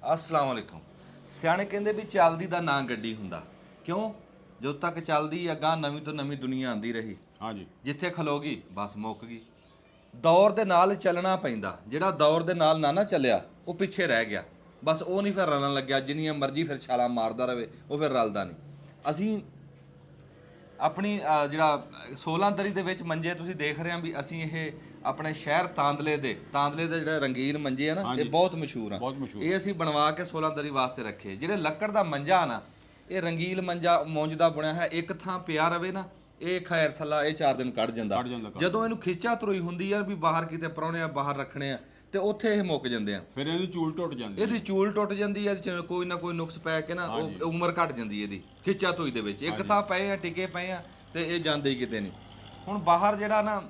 अस्सलाम वालेकुम। सियाणे कहते भी चलदी दा ना गड्डी हुंदा क्यों जो तक चलदी अगां नवीं तो नवीं दुनिया आंदी रही। हाँ जी। जिथे खलोगी बस मुੱਕ गई। दौर ਦੇ ਨਾਲ ਚੱਲਣਾ ਪੈਂਦਾ ਜਿਹੜਾ ਦੌਰ ਦੇ ਨਾਲ ਨਾ ਚੱਲਿਆ ਉਹ ਪਿੱਛੇ ਰਹਿ ਗਿਆ ਬਸ ਉਹ ਨਹੀਂ ਫਿਰ ਰਲਣ ਲੱਗਿਆ ਜਿੰਨੀਆਂ ਮਰਜ਼ੀ ਫਿਰ ਛਾਲਾਂ ਮਾਰਦਾ ਰਵੇ ਉਹ ਫਿਰ ਰਲਦਾ ਨਹੀਂ ਅਸੀਂ ਆਪਣੀ ਜਿਹੜਾ 16 ਦਰੀ ਦੇ ਵਿੱਚ ਮੰਜੇ ਤੁਸੀਂ ਦੇਖ ਰਹੇ ਆ ਵੀ ਅਸੀਂ ਇਹ ਆਪਣੇ ਸ਼ਹਿਰ ਤਾਂਦਲੇ ਦੇ ਜਿਹੜਾ ਰੰਗੀਨ ਮੰਜੇ ਆ ਨਾ ਇਹ ਬਹੁਤ ਮਸ਼ਹੂਰ ਆ ਇਹ ਅਸੀਂ ਬਣਵਾ ਕੇ 16 ਦਰੀ ਵਾਸਤੇ ਰੱਖੇ ਜਿਹੜੇ ਲੱਕੜ ਦਾ ਮੰਜਾ ਨਾ ਇਹ ਰੰਗੀਲ ਮੰਜਾ ਮੌਂਜ ਦਾ ਬਣਿਆ ਹੈ ਇੱਕ ਥਾਂ ਪਿਆ ਰਵੇ ਨਾ ਇਹ ਖੈਰ ਸੱਲਾ ਇਹ 4 ਦਿਨ ਕੱਢ ਜਾਂਦਾ ਜਦੋਂ ਇਹਨੂੰ ਖਿੱਚਾ ਤਰੋਈ ਹੁੰਦੀ ਆ ਵੀ ਬਾਹਰ ਕਿਤੇ ਪਰੌਣੇ ਆ ਬਾਹਰ ਰੱਖਣੇ ਆ ਤੇ ਉੱਥੇ ਇਹ ਮੁੱਕ ਜਾਂਦੇ ਆ ਫਿਰ ਇਹਦੀ ਚੂਲ ਟੁੱਟ ਜਾਂਦੀ ਹੈ ਕੋਈ ਨਾ ਕੋਈ ਨੁਕਸ ਪੈ ਕੇ ਨਾ ਉਹ ਉਮਰ ਘਟ ਜਾਂਦੀ ਇਹਦੀ ਖਿੱਚਾ ਤੋਈ ਦੇ ਵਿੱਚ ਇੱਕ ਥਾਂ ਪਏ ਆ ਟਿਕੇ ਪਏ ਆ ਤੇ ਇਹ ਜਾਂਦੇ ਹੀ ਕਿਤੇ ਨਹੀਂ ਹੁਣ ਬਾਹਰ ਜਿਹੜਾ ਨਾ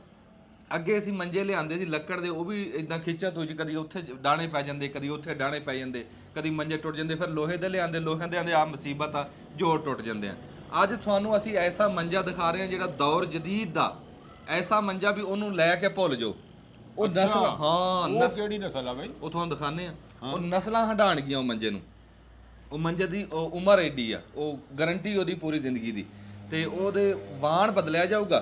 ਅੱਗੇ ਅਸੀਂ ਮੰਜੇ ਲਿਆਂਦੇ ਸੀ ਲੱਕੜ ਦੇ ਉਹ ਵੀ ਇਦਾਂ ਖਿੱਚਾ ਤੋਈ ਚ ਕਦੀ ਉੱਥੇ ਡਾਣੇ ਪੈ ਜਾਂਦੇ ਕਦੀ ਉੱਥੇ ਡਾਣੇ ਪੈ ਜਾਂਦੇ ਕਦੀ ਮੰਜੇ ਟੁੱਟ ਜਾਂਦੇ ਫਿਰ ਲੋਹੇ ਦੇ ਲਿਆਂਦੇ ਲੋਹੇ ਦੇ ਆਂਦੇ ਆ ਮੁਸੀਬਤ ਆ ਜੋੜ ਟੁੱਟ ਜਾਂਦੇ ਆ ਅੱਜ ਤੁਹਾਨੂੰ ਅਸੀਂ ਐਸਾ ਮੰਜਾ ਦਿਖਾ ਰਹੇ ਹਾਂ ਜਿਹੜਾ ਦੌਰ ਜਦੀਦ ਦਾ ਐਸਾ ਮੰਜਾ ਵੀ ਉਹਨੂੰ ਲੈ ਕੇ ਭੁੱਲ ਜਾਓ ਉਹ ਨਸਲ ਉਹ ਕਿਹੜੀ ਨਸਲ ਆ ਬਈ ਉਹ ਤੁਹਾਨੂੰ ਦਿਖਾਣੇ ਆ ਉਹ ਨਸਲਾਂ ਹਟਾਣਗੀਆਂ ਉਹ ਮੰਜੇ ਨੂੰ ਉਹ ਮੰਜੇ ਦੀ ਉਮਰ ਐਡੀ ਆ ਉਹ ਗਾਰੰਟੀ ਉਹਦੀ ਪੂਰੀ ਜ਼ਿੰਦਗੀ ਦੀ ਤੇ ਉਹਦੇ ਵਾਣ ਬਦਲਿਆ ਜਾਊਗਾ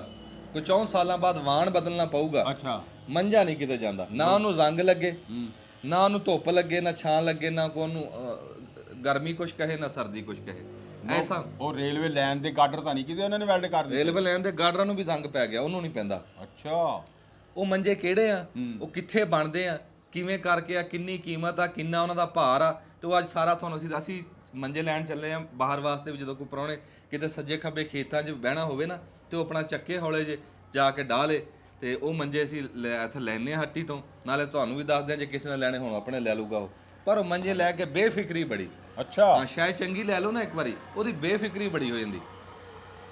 ਕੋਈ 4 ਸਾਲਾਂ ਬਾਅਦ ਵਾਣ ਬਦਲਣਾ ਪਊਗਾ ਅੱਛਾ ਮੰਜਾ ਨਹੀਂ ਕਿਤੇ ਜਾਂਦਾ ਨਾ ਉਹਨੂੰ ਜ਼ੰਗ ਲੱਗੇ ਨਾ ਉਹਨੂੰ ਧੁੱਪ ਲੱਗੇ ਨਾ ਛਾਂ ਲੱਗੇ ਨਾ ਕੋ ਉਹਨੂੰ ਗਰਮੀ ਕੁਛ ਕਹੇ ਨਾ ਸਰਦੀ ਕੁਛ ਕਹੇ ਐਸਾ ਉਹ ਰੇਲਵੇ ਲਾਈਨ ਦੇ ਗਾਡਰ ਤਾਂ ਨਹੀਂ ਕਿਤੇ ਉਹਨਾਂ ਨੇ ਵੈਲਡ ਕਰ ਦਿੱਤੇ ਰੇਲਵੇ ਲਾਈਨ ਦੇ ਗਾਡਰਾਂ ਨੂੰ ਵੀ ਜ਼ੰਗ ਪੈ ਗਿਆ ਉਹਨੂੰ ਨਹੀਂ ਪੈਂਦਾ ਅੱਛਾ ਉਹ ਮੰਜੇ ਕਿਹੜੇ ਆ ਉਹ ਕਿੱਥੇ ਬਣਦੇ ਆ ਕਿਵੇਂ ਕਰਕੇ ਆ ਕਿੰਨੀ ਕੀਮਤ ਆ ਕਿੰਨਾ ਉਹਨਾਂ ਦਾ ਭਾਰ ਆ ਤੇ ਉਹ ਅੱਜ ਸਾਰਾ ਤੁਹਾਨੂੰ ਅਸੀਂ ਮੰਜੇ ਲੈਣ ਚੱਲੇ ਆ ਬਾਹਰ ਵਾਸਤੇ ਵੀ ਜਦੋਂ ਕੋਈ ਪ੍ਰਾਹੁਣੇ ਕਿਤੇ ਸੱਜੇ ਖੱਬੇ ਖੇਤਾਂ 'ਚ ਬਹਿਣਾ ਹੋਵੇ ਨਾ ਤੇ ਉਹ ਆਪਣਾ ਚੱਕੇ ਹੌਲੇ ਜੇ ਜਾ ਕੇ ਡਾਹ ਲੇ ਤੇ ਉਹ ਮੰਜੇ ਅਸੀਂ ਇੱਥੇ ਲੈਣੇ ਆ ਹੱਟੀ ਤੋਂ ਨਾਲੇ ਤੁਹਾਨੂੰ ਵੀ ਦੱਸਦੇ ਆ ਜੇ ਕਿਸੇ ਨੇ ਲੈਣੇ ਹੋਣ ਆਪਣੇ ਲੈ ਲੂਗਾ ਉਹ ਪਰ ਉਹ ਮੰਜੇ ਲੈ ਕੇ ਬੇਫਿਕਰੀ ਬੜੀ ਅੱਛਾ ਹਾਂ ਸ਼ਾਇਦ ਚੰਗੀ ਲੈ ਲਓ ਨਾ ਇੱਕ ਵਾਰੀ ਉਹਦੀ ਬੇਫਿਕਰੀ ਬੜੀ ਹੋ ਜਾਂਦੀ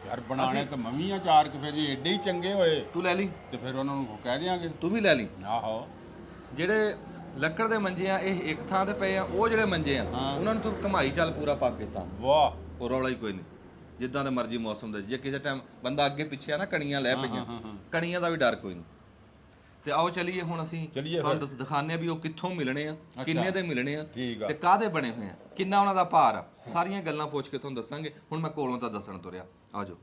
ਯਾਰ ਬਣਾਣੇ ਤਾਂ ਮਮੀਆਂ ਚਾਰ ਕਿ ਫਿਰ ਜੇ ਏਡੇ ਹੀ ਚੰਗੇ ਹੋਏ ਤੂੰ ਲੈ ਲਈ ਤੇ ਫਿਰ ਉਹਨਾਂ ਨੂੰ ਕਹਿ ਦਿਆਂਗੇ ਤੂੰ ਵੀ ਲੈ ਲਈ ਆਹੋ ਜਿਹੜੇ ਲੱਕੜ ਦੇ ਮੰਜੇ ਆ ਇਹ ਇੱਕ ਥਾਂ ਤੇ ਪਏ ਆ ਉਹ ਜਿਹੜੇ ਮੰਜੇ ਆ ਉਹਨਾਂ ਨੂੰ ਤੂੰ ਘਮਾਈ ਚੱਲ ਪੂਰਾ ਪਾਕਿਸਤਾਨ ਵਾਹ ਉਹ ਰੌਲਾ ਹੀ ਕੋਈ ਨਹੀਂ ਜਿੱਦਾਂ ਦੇ ਮਰਜ਼ੀ ਮੌਸਮ ਦੇ ਜੇ ਕਿਸੇ ਟਾਈਮ ਬੰਦਾ ਅੱਗੇ ਪਿੱਛੇ ਆ ਨਾ ਕਣੀਆਂ ਲੈ ਪਈਆਂ ਕਣੀਆਂ ਦਾ ਵੀ ਡਰ ਕੋਈ ਨਹੀਂ ਤੇ ਆਓ ਚਲੀਏ ਹੁਣ ਅਸੀਂ ਤੁਹਾਨੂੰ ਦਿਖਾਣੇ ਆ ਵੀ ਉਹ ਕਿੱਥੋਂ ਮਿਲਣੇ ਆ ਕਿੰਨੇ ਦੇ ਮਿਲਣੇ ਆ ਤੇ ਕਾਹਦੇ ਬਣੇ ਹੋਏ ਆ ਕਿੰਨਾ ਉਹਨਾਂ ਦਾ ਭਾਰ ਆ ਸਾਰੀਆਂ ਗੱਲਾਂ ਪੁੱਛ ਕੇ ਤੁਹਾਨੂੰ ਦੱਸਾਂਗੇ ਹੁਣ ਮੈਂ ਕੋਲੋਂ ਤਾਂ ਦੱਸਣ ਤੁਰਿਆ ਆਜੋ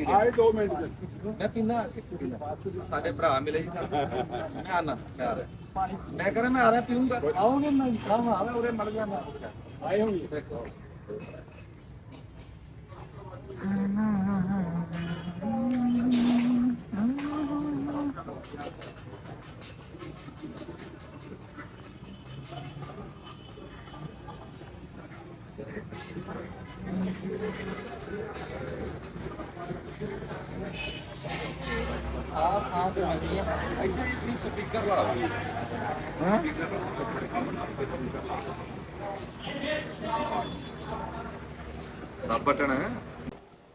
ਆਏ 2 ਮਿੰਟ ਮੈਂ ਪੀਣਾ ਸਾਡੇ ਭਰਾ ਮਿਲੇ ਸੀ ਮੈਂ ਆਣਾ ਮੈਂ ਕਰਾਂ ਮੈਂ ਆ ਰਿਹਾ ਪੀਊਂਗਾ ਆਓਗੇ ਮੈਂ ਆਵੇ ਉਰੇ ਮੜ ਗਿਆ ਮੈਂ ਆਏ ਹੋਣਗੇ हाँ तो ऐसे ही स्पीकर ला बटन है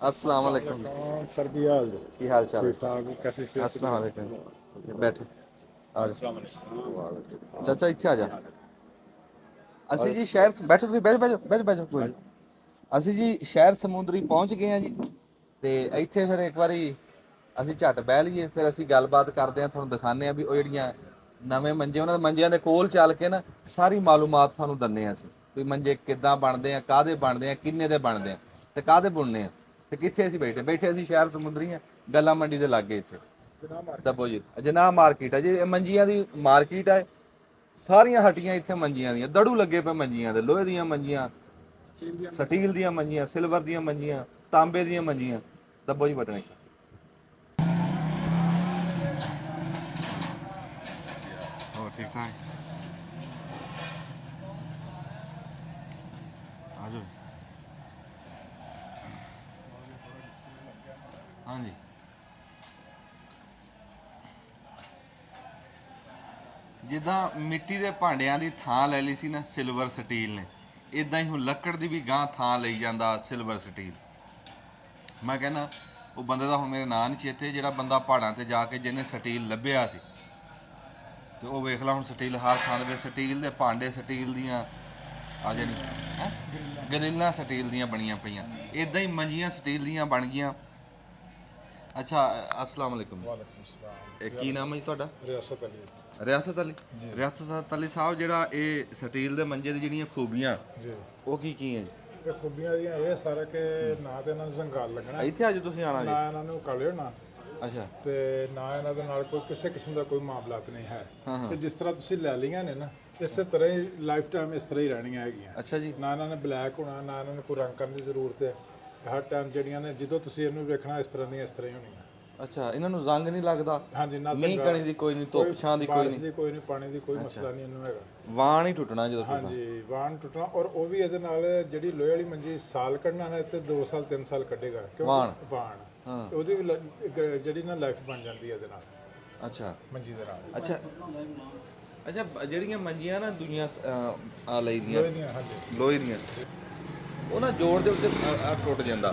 अस्सलाम वालेकुम सर की हाल चाल कैसे अस्सलाम वालेकुम बैठे चाचा इत्थे आ जा ਅਸੀਂ ਜੀ ਸ਼ਹਿਰ ਬੈਠੋ ਤੁਸੀਂ ਬੈਠੋ ਕੋਈ ਅਸੀਂ ਜੀ ਸ਼ਹਿਰ ਸਮੁੰਦਰੀ ਪਹੁੰਚ ਗਏ ਆ ਜੀ ਤੇ ਇੱਥੇ ਫਿਰ ਇੱਕ ਵਾਰੀ ਅਸੀਂ ਝੱਟ ਬਹਿ ਲਈਏ ਫਿਰ ਅਸੀਂ ਗੱਲਬਾਤ ਕਰਦੇ ਆ ਤੁਹਾਨੂੰ ਦਿਖਾਉਂਦੇ ਆ ਵੀ ਉਹ ਜਿਹੜੀਆਂ ਨਵੇਂ ਮੰਜੇ ਉਹਨਾਂ ਦੇ ਮੰਜਿਆਂ ਦੇ ਕੋਲ ਚੱਲ ਕੇ ਨਾ ਸਾਰੀ ਮਾਲੂਮਾਤ ਤੁਹਾਨੂੰ ਦਿੰਨੇ ਆ ਅਸੀਂ ਵੀ ਮੰਜੇ ਕਿੱਦਾਂ ਬਣਦੇ ਆ ਕਾਹਦੇ ਬਣਦੇ ਆ ਕਿੰਨੇ ਦੇ ਬਣਦੇ ਆ ਤੇ ਕਾਹਦੇ ਬੁਣਨੇ ਆ ਤੇ ਕਿੱਥੇ ਅਸੀਂ ਬੈਠੇ ਅਸੀਂ ਸ਼ਹਿਰ ਸਮੁੰਦਰੀ ਆ ਗੱਲਾਂ ਮੰਡੀ ਦੇ ਲਾਗੇ ਇੱਥੇ ਦੱਬੋ ਜੀ ਜਨਾਬ ਮਾਰਕੀਟ ਆ ਜੀ ਇਹ ਮੰਜੀਆਂ ਦੀ ਮਾਰਕੀਟ ਆ ਸਾਰੀਆਂ ਹੱਟੀਆਂ ਇੱਥੇ ਮੰਜੀਆਂ ਦੀਆਂ ਦੜੂ ਲੱਗੇ ਪਏ ਮੰਜੀਆਂ ਦੇ ਲੋਹੇ ਦੀਆਂ ਮੰਜੀਆਂ ਸਟੀਲ ਦੀਆਂ ਮੰਜੀਆਂ ਸਿਲਵਰ ਦੀਆਂ ਮੰਜੀਆਂ ਤਾਂਬੇ ਦੀਆਂ ਮੰਜੀਆਂ ਦੱਬੋ ਜੀ ਬਟਨ ਹੋਰ ਠੀਕ ਠਾਕ ਆਜੋ ਹਾਂਜੀ ਜਿੱਦਾਂ ਮਿੱਟੀ ਦੇ ਭਾਂਡਿਆਂ ਦੀ ਥਾਂ ਲੈ ਲਈ ਸੀ ਨਾ ਸਿਲਵਰ ਸਟੀਲ ਨੇ, ਇਦਾਂ ਹੀ ਹੁਣ ਲੱਕੜ ਦੀ ਵੀ ਗਾਂ ਥਾਂ ਲਈ ਜਾਂਦਾ ਸਿਲਵਰ ਸਟੀਲ। ਮੈਂ ਕਹਿੰਦਾ ਉਹ ਬੰਦੇ ਦਾ ਹੁਣ ਮੇਰੇ ਨਾਂ ਨਹੀਂ ਚੇਤੇ, ਜਿਹੜਾ ਬੰਦਾ ਪਹਾੜਾਂ ਤੇ ਜਾ ਕੇ ਜਿਹਨੇ ਸਟੀਲ ਲੱਭਿਆ ਸੀ, ਤੇ ਉਹ ਵੇਖ ਲਾ ਹੁਣ ਸਟੀਲ ਹਰ ਥਾਂ ਦੇ ਸਟੀਲ ਦੇ ਭਾਂਡੇ, ਸਟੀਲ ਦੀਆਂ ਆ ਜਿਹੜੀ ਗਰਿੱਲਾਂ ਸਟੀਲ ਦੀਆਂ ਬਣੀਆਂ ਪਈਆਂ, ਇਦਾਂ ਹੀ ਮੰਜੀਆਂ ਸਟੀਲ ਦੀਆਂ ਬਣ ਗਈਆਂ। ਅੱਛਾ, ਅਸਲਾਮ ਵਾਲੇਕੁਮ। ਵਾਲੇਕੁਮ ਸਲਾਮ। ਇਹ ਕੀ ਨਾਮ ਹੈ ਜੀ ਤੁਹਾਡਾ? ਰਿਆਸਤ ਅਲੀ ਰਿਆਸਤ ਅਲੀ। ਰਿਆਸਤ ਅਲੀ ਸਾਹਿਬ, ਜਿਹੜਾ ਇਹ ਸਟੀਲ ਦੇ ਮੰਜੇ ਦੀ ਜਿਹੜੀਆਂ ਖੂਬੀਆਂ ਜੀ, ਉਹ ਕੀ ਹੈ ਜੀ? ਇਹ ਖੂਬੀਆਂ ਦੀਆਂ ਇਹ ਸਾਰਾ ਕਿ ਨਾ ਤੇ ਇਹਨਾਂ ਨੂੰ ਜ਼ੰਗਾਲ ਲੱਗਣਾ, ਇੱਥੇ ਅੱਜ ਤੁਸੀਂ ਆਣਾ ਜੀ? ਨਾ ਇਹਨਾਂ ਨੂੰ ਕਾਲਿਓ ਨਾ, ਅੱਛਾ। ਤੇ ਨਾ ਇਹਨਾਂ ਦੇ ਨਾਲ ਕੋਈ ਕਿਸੇ ਕਿਸਮ ਦਾ ਕੋਈ ਮਾਮਲਾਤ ਨਹੀਂ ਹੈ। ਤੇ ਜਿਸ ਤਰ੍ਹਾਂ ਤੁਸੀਂ ਲੈ ਲਈਆਂ ਨੇ ਨਾ, ਇਸੇ ਤਰ੍ਹਾਂ ਹੀ ਲਾਈਫ ਟਾਈਮ ਇਸ ਤਰ੍ਹਾਂ ਹੀ ਰਹਿਣੀਆਂ ਹੈਗੀਆਂ। ਅੱਛਾ ਜੀ। ਨਾ ਇਹਨਾਂ ਨੇ ਬਲੈਕ ਹੋਣਾ, ਨਾ ਇਹਨਾਂ ਨੂੰ ਕੋਈ ਰੰਗ ਕਰਨ ਦੀ ਜ਼ਰੂਰਤ ਹੈ। ਹਰ ਟਾਈਮ ਜਿਹੜੀਆਂ ਨੇ ਜਦੋਂ ਤੁਸੀਂ ਇਹਨੂੰ ਵੇਖਣਾ ਇਸ ਤਰ੍ਹਾਂ ਦੀਆਂ ਇਸ ਤਰ੍ਹਾਂ ਹੀ ਹੋਣੀਆਂ। ਅੱਛਾ, ਇਹਨਾਂ ਨੂੰ ਰੰਗ ਨਹੀਂ ਲੱਗਦਾ? ਹਾਂਜੀ, ਨਾ ਮੀਂਹ ਕਣੀ ਦੀ ਕੋਈ ਨਹੀਂ, ਧੁੱਪ ਛਾਂ ਦੀ ਕੋਈ ਬਾਰਿਸ਼ ਦੀ ਕੋਈ ਨਹੀਂ, ਪਾਣੀ ਦੀ ਕੋਈ ਮਸਲਾ ਨਹੀਂ ਇਹਨੂੰ ਹੈਗਾ। ਵਾਣ ਹੀ ਟੁੱਟਣਾ ਜਦੋਂ ਟੁੱਟਣਾ। ਹਾਂਜੀ, ਵਾਣ ਟੁੱਟਣਾ, ਔਰ ਉਹ ਵੀ ਇਹਦੇ ਨਾਲ ਜਿਹੜੀ ਲੋਹੇ ਵਾਲੀ ਮੰਜੀ ਸਾਲ ਕੱਢਣਾ ਨਾ, ਤੇ 2 ਸਾਲ 3 ਸਾਲ ਕੱਢੇਗਾ। ਵਾਣ ਉਹਦੀ ਵੀ ਜਿਹੜੀ ਨਾ ਲਾਈਫ ਬਣ ਜਾਂਦੀ ਹੈ ਇਹਦੇ ਨਾਲ। ਅੱਛਾ, ਮੰਜੀ ਦੇ ਨਾਲ। ਅੱਛਾ ਅੱਛਾ। ਜਿਹੜੀਆਂ ਮੰਜੀਆਂ ਨਾ ਦੁਨੀਆ ਆ ਲਈ ਦੀਆਂ ਹਾਂਜੀ, ਲੋਹੇ ਦੀਆਂ, ਉਹ ਨਾ ਜੋੜ ਦੇ ਉੱਤੇ ਟੁੱਟ ਜਾਂਦਾ,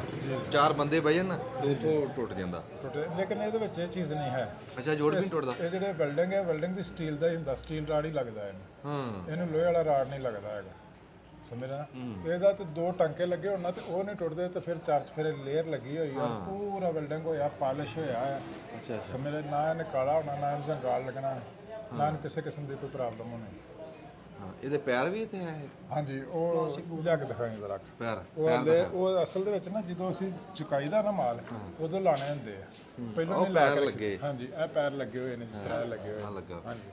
4 ਬੰਦੇ ਬਹਿ ਜਾਣ ਨਾ ਤੇ ਉਹ ਟੁੱਟ ਜਾਂਦਾ। ਟੁੱਟੇ, ਲੇਕਿਨ ਇਹਦੇ ਵਿੱਚ ਇਹ ਚੀਜ਼ ਨਹੀਂ ਹੈ। ਅੱਛਾ, ਜੋੜ ਵੀ ਨਹੀਂ ਟੁੱਟਦਾ? ਇਹ ਜਿਹੜੇ ਵੈਲਡਿੰਗ ਹੈ, ਵੈਲਡਿੰਗ ਦੀ ਸਟੀਲ ਦਾ ਹੀ ਹੁੰਦਾ, ਸਟੀਲ ਰਾਡ ਹੀ ਲੱਗਦਾ ਇਹਨੂੰ। ਇਹਨੂੰ ਲੋਹੇ ਵਾਲਾ ਰਾਡ ਨਹੀਂ ਲੱਗਦਾ ਹੈਗਾ, ਸਮਝਿਆ ਨਾ? ਇਹਦਾ ਤੇ 2 ਟਾਂਕੇ ਲੱਗੇ ਹੋਣਾ ਤੇ ਉਹ ਨਹੀਂ ਟੁੱਟਦੇ, ਤੇ ਫਿਰ 4 ਫਿਰ ਲੇਅਰ ਲੱਗੀ ਹੋਈ ਹੈ, ਪੂਰਾ ਵੈਲਡਿੰਗ ਹੋਇਆ, ਪਾਲਿਸ਼ ਹੋਇਆ ਹੈ। ਅੱਛਾ, ਸਮਝਿਆ ਨਾ? ਇਹਨੇ ਕਾਲਾ ਹੋਣਾ, ਨਾ ਇਹਨੂੰ ਜ਼ੰਗਾਲ ਲੱਗਣਾ, ਨਾ ਇਹਨੂੰ ਕਿਸੇ ਕਿਸਮ ਦੀ ਕੋਈ ਪ੍ਰੋਬਲਮ ਹੋਣੀ। ਹਾਂ। ਇਹਦੇ ਪੈਰ ਵੀ ਇੱਥੇ ਹੈ? ਹਾਂਜੀ, ਉਹ ਲਿਆ ਕੇ ਦਿਖਾਈ ਜ਼ਰਾ। ਪੈਰ ਉਹ ਅਸਲ ਦੇ ਵਿੱਚ ਨਾ ਜਦੋਂ ਅਸੀਂ ਚੁਕਾਈਦਾ ਨਾ ਮਾਲ, ਉਦੋਂ ਲਾਣੇ ਹੁੰਦੇ ਆ। ਪਹਿਲਾਂ ਨਹੀਂ ਪੈਰ ਲੱਗੇ? ਹਾਂਜੀ, ਇਹ ਪੈਰ ਲੱਗੇ ਹੋਏ ਨੇ, ਜਿਸ ਤਰ੍ਹਾਂ ਇਹ ਲੱਗੇ ਹੋਏ। ਹਾਂ, ਲੱਗਾ। ਹਾਂਜੀ,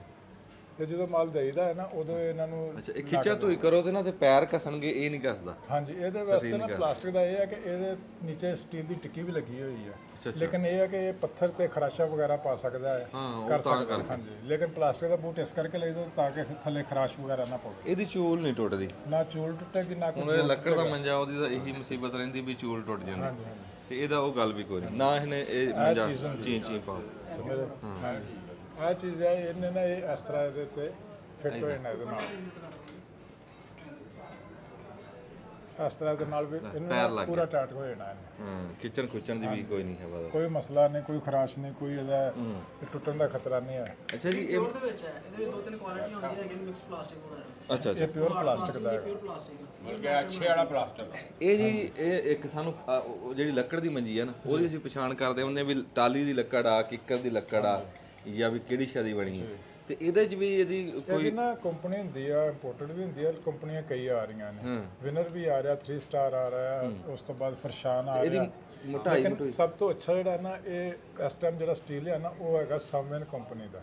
ਤੇ ਜਦੋਂ ਮਾਲ ਦੇਈਦਾ ਹੈ ਨਾ, ਉਦੋਂ ਇਹਨਾਂ ਨੂੰ। ਅੱਛਾ, ਇਹ ਖਿੱਚਾ ਧੂਈ ਕਰੋ ਤੇ ਨਾ ਤੇ ਪੈਰ ਘਸਣਗੇ, ਇਹ ਨਹੀਂ ਘਸਦਾ? ਹਾਂਜੀ, ਇਹਦੇ ਵਾਸਤੇ ਨਾ ਪਲਾਸਟਿਕ ਦਾ ਇਹ ਹੈ ਕਿ ਇਹਦੇ ਨੀਚੇ ਸਟੀਲ ਦੀ ਟਿੱਕੀ ਵੀ ਲੱਗੀ ਹੋਈ ਹੈ। ਲੇਕਿਨ ਇਹ ਹੈ ਕਿ ਇਹ ਪੱਥਰ ਤੇ ਖਰਾਸ਼ਾ ਵਗੈਰਾ ਪਾ ਸਕਦਾ ਹੈ, ਕਰ ਸਕਦਾ। ਹਾਂਜੀ, ਲੇਕਿਨ ਪਲਾਸਟਿਕ ਦਾ ਬੂਟ ਇਸ ਕਰਕੇ ਲਈਦਾ ਤਾਂ ਕਿ ਥੱਲੇ ਖਰਾਸ਼ ਵਗੈਰਾ ਨਾ ਪਵੇ। ਇਹਦੀ ਚੂਲ ਨਹੀਂ ਟੁੱਟਦੀ? ਨਾ ਚੂਲ ਟੁੱਟੇਗੀ, ਨਾ ਹੁਣ ਇਹ ਲੱਕੜ ਦਾ ਮੰਜਾ, ਉਹਦੀ ਤਾਂ ਇਹੀ ਮੁਸੀਬਤ ਰਹਿੰਦੀ ਵੀ ਚੂਲ ਟੁੱਟ ਜਾਂਦੀ, ਤੇ ਇਹਦਾ ਉਹ ਗੱਲ ਵੀ ਕੋਈ ਨਹੀਂ ਨਾ। ਇਹਨੇ ਇਹ ਮੰਜਾ ਚੀਂ ਪਾਓ, ਸਮਝ? ਹਾਂਜੀ, ਆਹ ਚੀਜ਼ ਹੈ। ਇਹਨੇ ਨਾ ਇਹ ਇਸ ਤਰ੍ਹਾਂ ਇਹਦੇ ਤੇ ਫਿੱਟ ਹੋਏ ਨੇ, ਇਹਦੇ ਨਾਲ ਇਸ ਤਰ੍ਹਾਂ ਦੇ ਨਾਲ ਵੀ ਇਹਨੂੰ ਪੂਰਾ ਟਾਈਟ ਹੋ ਜਾਣਾ ਇਹਨੇ। ਖਿੱਚਣ ਖੁੱਚਣ ਦੀ ਵੀ ਕੋਈ ਨਹੀਂ ਹੈ ਬਾਤ, ਕੋਈ ਮਸਲਾ ਨਹੀਂ, ਕੋਈ ਖਰਾਸ਼ ਨਹੀਂ, ਕੋਈ ਇਹਦਾ ਟੁੱਟਣ ਦਾ ਖਤਰਾ ਨਹੀਂ ਹੈ। ਅੱਛਾ ਜੀ। ਪਿਓਰ ਦੇ ਵਿੱਚ ਹੈ, ਇਹਦੇ ਵਿੱਚ 2-3 ਕੁਆਲਿਟੀ ਹੁੰਦੀ ਹੈ, ਮਿਕਸ ਪਲਾਸਟਿਕ ਵਗੈਰਾ। ਅੱਛਾ ਇਹ ਪਿਓਰ ਪਲਾਸਟਿਕ ਦਾ ਹੈ। ਪਿਓਰ ਪਲਾਸਟਿਕ ਮਤਲਬ ਅੱਛੇ ਵਾਲਾ ਪਲਾਸਟਿਕ। ਇਹ ਜੀ ਇਹ ਇੱਕ ਸਾਨੂੰ ਉਹ ਜਿਹੜੀ ਲੱਕੜ ਦੀ ਮੰਜੀ ਹੈ ਨਾ, ਉਹਦੀ ਅਸੀਂ ਪਛਾਣ ਕਰਦੇ ਹੁੰਦੇ ਵੀ ਟਾਲੀ ਦੀ ਲੱਕੜ ਆ, ਕਿੱਕਰ ਦੀ ਲੱਕੜ ਆ, ਜਾਂ ਵੀ ਕਿਹੜੀ ਸ਼ਾਦੀ ਬਣੀ ਹੈ। ਤੇ ਇਹਦੇ 'ਚ ਵੀ ਇਹਦੀ ਕੋਈ ਨਾ ਕੰਪਨੀ ਹੁੰਦੀ ਆ, ਇੰਪੋਰਟਡ ਵੀ ਹੁੰਦੀ ਆ, ਕੰਪਨੀਆਂ ਕਈ ਆ ਰਹੀਆਂ ਨੇ। ਵਿਨਰ ਵੀ ਆ ਰਿਹਾ, 3 ਸਟਾਰ ਆ ਰਿਹਾ, ਉਸ ਤੋਂ ਬਾਅਦ ਫਰਸ਼ਾਨ ਆ ਰਿਹਾ। ਲੇਕਿਨ ਸਭ ਤੋਂ ਅੱਛਾ ਜਿਹੜਾ ਨਾ ਇਹ ਇਸ ਟਾਈਮ ਜਿਹੜਾ ਸਟੀਲ ਹੈ ਨਾ, ਉਹ ਹੈਗਾ ਸਮਵੇਨ ਕੰਪਨੀ ਦਾ।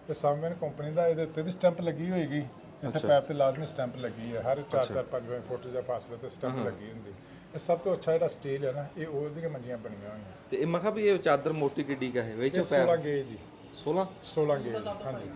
ਤੇ ਸਮਵੇਨ ਕੰਪਨੀ ਦਾ ਇਹਦੇ ਉੱਤੇ ਵੀ ਸਟੈਂਪ ਲੱਗੀ ਹੋਏਗੀ। ਇੱਥੇ ਪੈਪ ਤੇ ਲਾਜ਼ਮੀ ਸਟੈਂਪ ਲੱਗੀ ਹੈ, ਹਰ 4-4-5 ਫੁੱਟ ਦੇ ਫਾਸਲੇ ਤੇ ਸਟੈਂਪ ਲੱਗੀ ਹੁੰਦੀ। ਇਹ ਸਭ ਤੋਂ ਅੱਛਾ ਜਿਹੜਾ ਸਟੀਲ ਹੈ ਨਾ, ਇਹ ਉਹਦੀਆਂ ਮੰਜੀਆਂ ਬਣੀਆਂ ਹੋਈਆਂ। ਤੇ ਇਹ ਮੈਂ ਕਿਹਾ ਵੀ ਇਹ ਚਾਦਰ ਮੋਟੀ ਕਿੱਡੀ ਕਾ ਹੈ ਵਿੱਚ? 16 ਗੇਜ ਜੀ। 16 ਗੇਜ, ਹਾਂਜੀ।